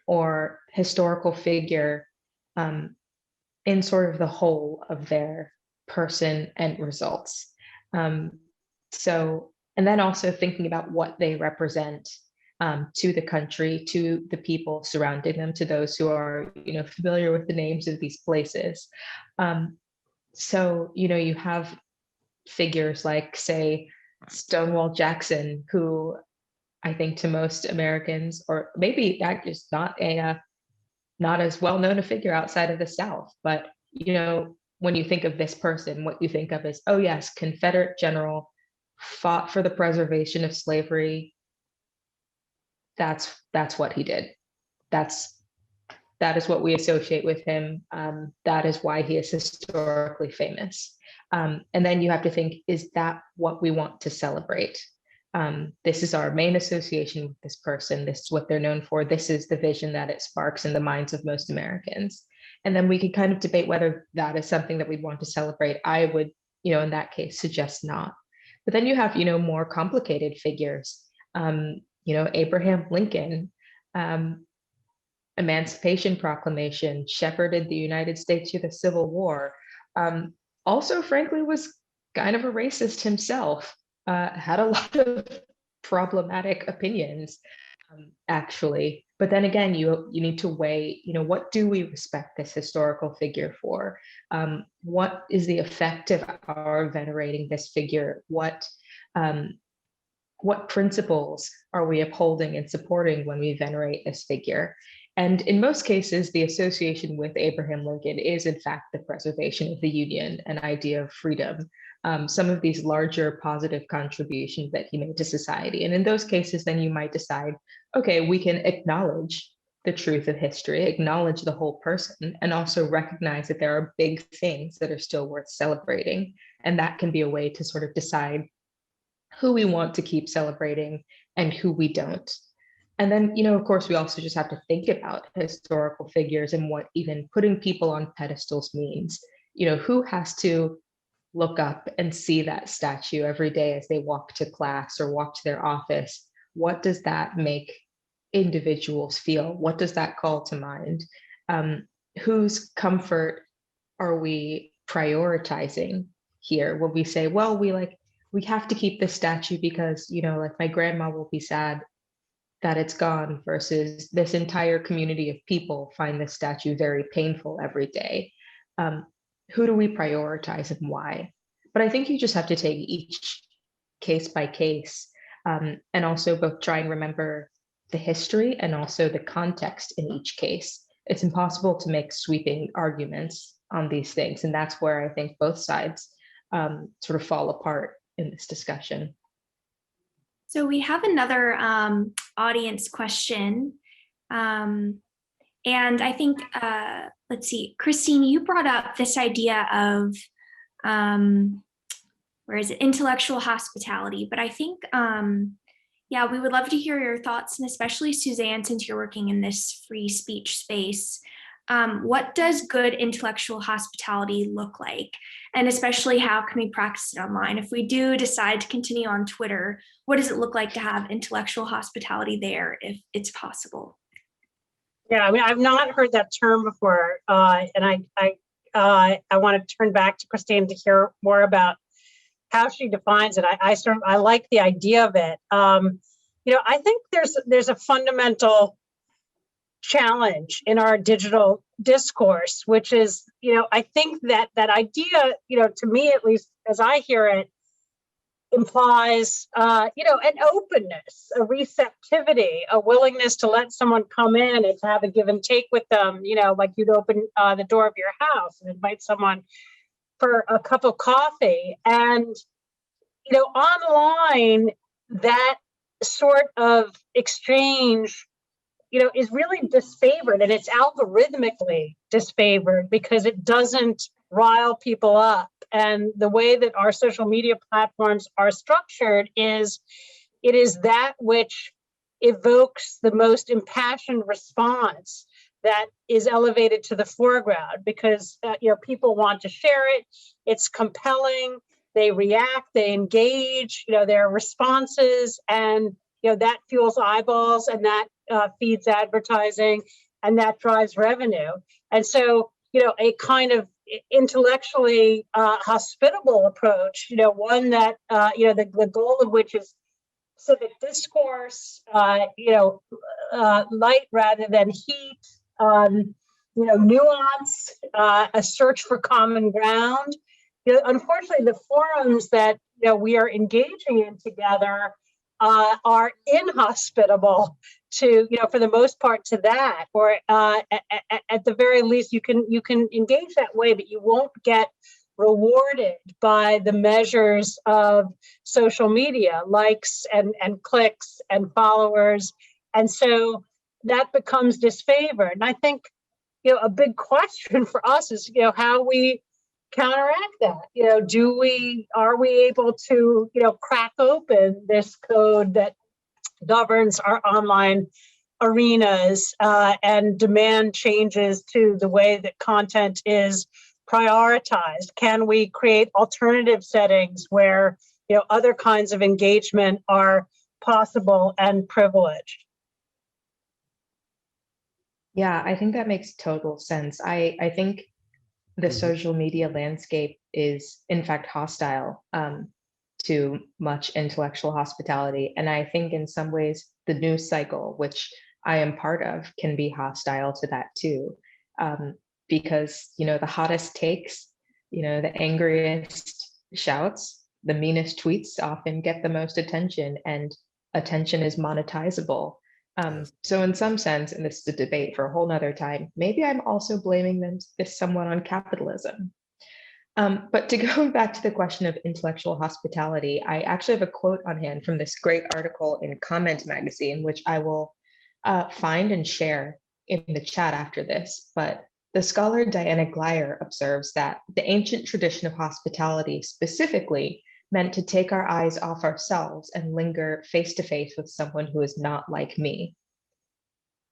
or historical figure in sort of the whole of their person and results. And then also thinking about what they represent to the country, to the people surrounding them, to those who are, familiar with the names of these places. You have figures like, say, Stonewall Jackson, who I think to most Americans, or maybe that is not as well known a figure outside of the South, but when you think of this person, what you think of is, oh yes, Confederate general, fought for the preservation of slavery. That's what he did. That is what we associate with him. That is why he is historically famous. And then you have to think, is that what we want to celebrate? This is our main association with this person. This is what they're known for. This is the vision that it sparks in the minds of most Americans. And then we could kind of debate whether that is something that we'd want to celebrate. I would, in that case, suggest not. But then you have, more complicated figures. Abraham Lincoln, Emancipation Proclamation, shepherded the United States through the Civil War. Also, frankly, was kind of a racist himself, had a lot of problematic opinions, actually. But then again, you need to weigh, what do we respect this historical figure for? What is the effect of our venerating this figure? What principles are we upholding and supporting when we venerate this figure? And in most cases, the association with Abraham Lincoln is, in fact, the preservation of the Union, an idea of freedom, some of these larger positive contributions that he made to society. And in those cases, then you might decide, okay, we can acknowledge the truth of history, acknowledge the whole person, and also recognize that there are big things that are still worth celebrating. And that can be a way to sort of decide who we want to keep celebrating and who we don't. And then, of course, we also just have to think about historical figures and what even putting people on pedestals means. Who has to look up and see that statue every day as they walk to class or walk to their office? What does that make individuals feel? What does that call to mind? Whose comfort are we prioritizing here? Will we say, well, we have to keep this statue because, my grandma will be sad that it's gone, versus this entire community of people find this statue very painful every day. Who do we prioritize and why? But I think you just have to take each case by case, and also both try and remember the history and also the context in each case. It's impossible to make sweeping arguments on these things. And that's where I think both sides sort of fall apart in this discussion. So we have another audience question. And I think, let's see, Christine, you brought up this idea of, intellectual hospitality, but I think, we would love to hear your thoughts, and especially Suzanne, since you're working in this free speech space. What does good intellectual hospitality look like? And especially, how can we practice it online? If we do decide to continue on Twitter, what does it look like to have intellectual hospitality there, if it's possible? Yeah, I've not heard that term before, and I want to turn back to Christine to hear more about how she defines it. I like the idea of it. I think there's a fundamental challenge in our digital discourse, which is, I think that idea, to me, at least as I hear it, implies, an openness, a receptivity, a willingness to let someone come in and to have a give and take with them, like you'd open the door of your house and invite someone for a cup of coffee. And, online, that sort of exchange, is really disfavored, and it's algorithmically disfavored because it doesn't rile people up. And the way that our social media platforms are structured is, it is that which evokes the most impassioned response that is elevated to the foreground, because people want to share it. It's compelling. They react. They engage. Their responses, and that fuels eyeballs, and that feeds advertising, and that drives revenue. And so, a kind of intellectually hospitable approach, one that the goal of which is civic discourse, light rather than heat, nuance, a search for common ground. Unfortunately, the forums that we are engaging in together are inhospitable to, for the most part, to that, or at the very least, you can engage that way, but you won't get rewarded by the measures of social media, likes and clicks and followers. And so that becomes disfavored. And I think, a big question for us is, how we counteract that. Are we able to, crack open this code that governs our online arenas and demand changes to the way that content is prioritized? Can we create alternative settings where other kinds of engagement are possible and privileged? Yeah, I think that makes total sense. I think the social media landscape is in fact hostile to much intellectual hospitality. And I think in some ways the news cycle, which I am part of, can be hostile to that too. Because, the hottest takes, the angriest shouts, the meanest tweets often get the most attention, and attention is monetizable. So in some sense, and this is a debate for a whole nother time, maybe I'm also blaming this somewhat on capitalism. But to go back to the question of intellectual hospitality, I actually have a quote on hand from this great article in Comment magazine, which I will find and share in the chat after this. But the scholar Diana Glyer observes that the ancient tradition of hospitality specifically meant to take our eyes off ourselves and linger face to face with someone who is not like me.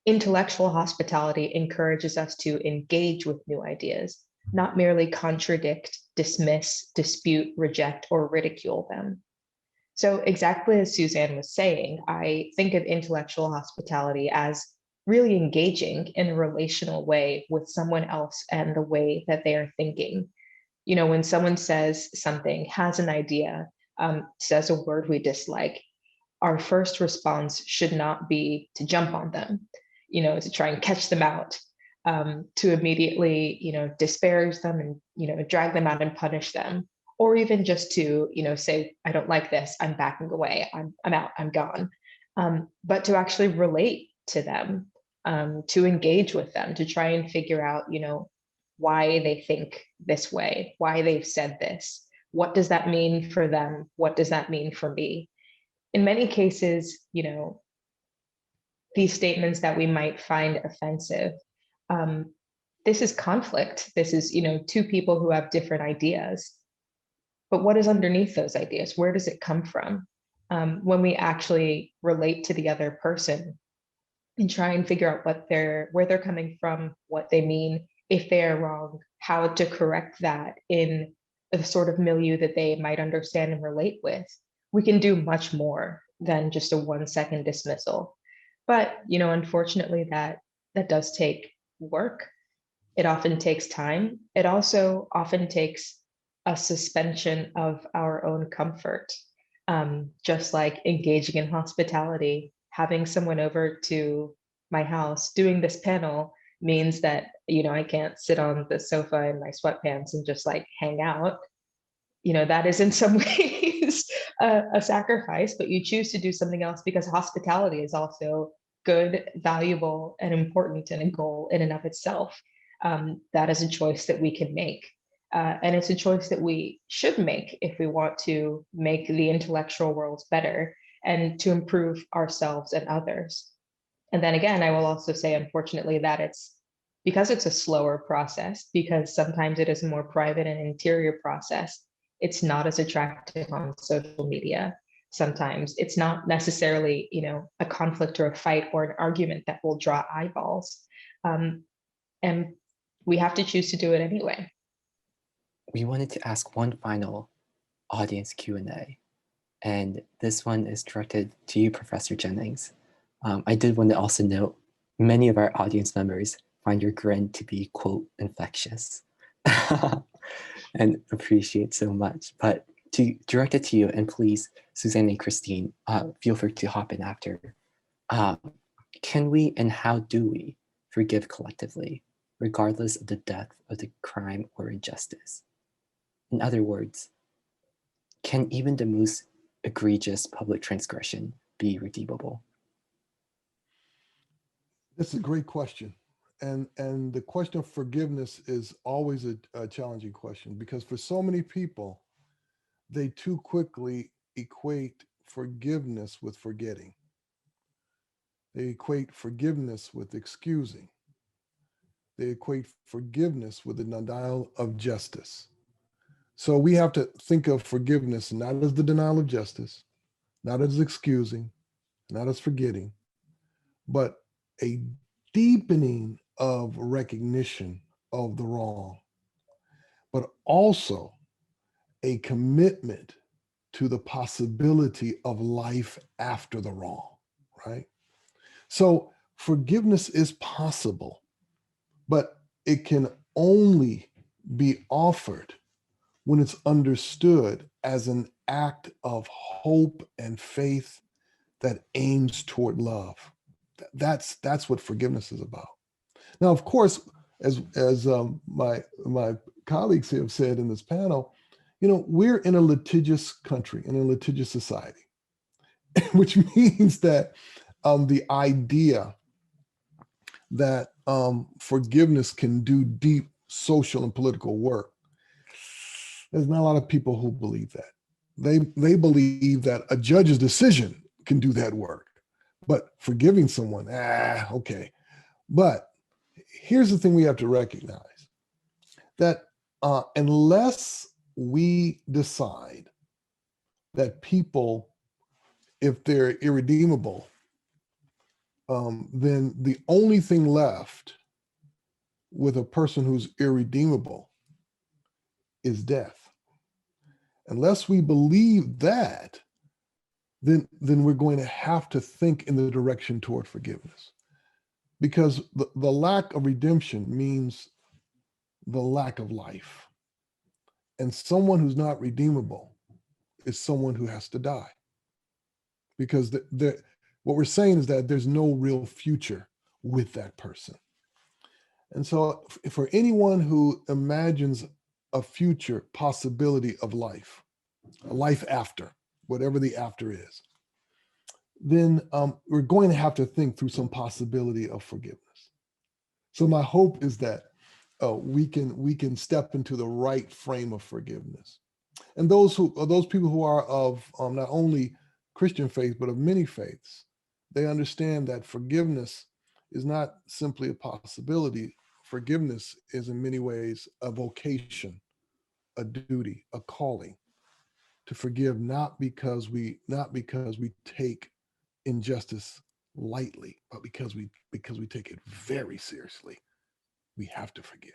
Intellectual hospitality encourages us to engage with new ideas, not merely contradict, dismiss, dispute, reject, or ridicule them. So exactly as Suzanne was saying, I think of intellectual hospitality as really engaging in a relational way with someone else and the way that they are thinking. When someone says something, has an idea, says a word we dislike, our first response should not be to jump on them, to try and catch them out, to immediately, disparage them and, drag them out and punish them, or even just to, say, I don't like this, I'm backing away, I'm out, I'm gone. But to actually relate to them, to engage with them, to try and figure out, why they think this way, why they've said this, what does that mean for them, what does that mean for me? In many cases, these statements that we might find offensive, this is conflict. This is, two people who have different ideas. But what is underneath those ideas? Where does it come from? When we actually relate to the other person and try and figure out where they're coming from, what they mean, if they are wrong, how to correct that in the sort of milieu that they might understand and relate with, we can do much more than just a 1-second dismissal. But, unfortunately, that does take work. It often takes time. It also often takes a suspension of our own comfort. Just like engaging in hospitality, having someone over to my house doing this panel means that, I can't sit on the sofa in my sweatpants and just like hang out. That is in some ways a sacrifice, but you choose to do something else because hospitality is also good, valuable, and important, and a goal in and of itself. That is a choice that we can make. And it's a choice that we should make if we want to make the intellectual world better and to improve ourselves and others. And then again, I will also say, unfortunately, that it's because it's a slower process, because sometimes it is a more private and interior process, it's not as attractive on social media. Sometimes it's not necessarily, a conflict or a fight or an argument that will draw eyeballs. And we have to choose to do it anyway. We wanted to ask one final audience Q&A, and this one is directed to you, Professor Jennings. I did want to also note, many of our audience members find your grin to be, quote, infectious, and appreciate so much. But to direct it to you, and please, Suzanne and Christine, feel free to hop in after. Can we and how do we forgive collectively, regardless of the depth of the crime or injustice? In other words, can even the most egregious public transgression be redeemable? That's a great question. And the question of forgiveness is always a challenging question, because for so many people, they too quickly equate forgiveness with forgetting. They equate forgiveness with excusing. They equate forgiveness with the denial of justice. So we have to think of forgiveness not as the denial of justice, not as excusing, not as forgetting, but a deepening of recognition of the wrong, but also a commitment to the possibility of life after the wrong, right? So forgiveness is possible, but it can only be offered when it's understood as an act of hope and faith that aims toward love. That's what forgiveness is about. Now, of course, as my colleagues have said in this panel, we're in a litigious country, in a litigious society, which means that the idea that forgiveness can do deep social and political work, there's not a lot of people who believe that. They believe that a judge's decision can do that work, but forgiving someone, okay. But here's the thing we have to recognize, that unless we decide that people, if they're irredeemable, then the only thing left with a person who's irredeemable is death. Unless we believe that, then we're going to have to think in the direction toward forgiveness. Because the lack of redemption means the lack of life. And someone who's not redeemable is someone who has to die. Because what we're saying is that there's no real future with that person. And so for anyone who imagines a future possibility of life, a life after, whatever the after is, then we're going to have to think through some possibility of forgiveness. So my hope is that we can step into the right frame of forgiveness. And those people who are of not only Christian faith, but of many faiths, they understand that forgiveness is not simply a possibility. Forgiveness is in many ways a vocation, a duty, a calling to forgive, not because we take injustice lightly, but because we take it very seriously. We have to forgive.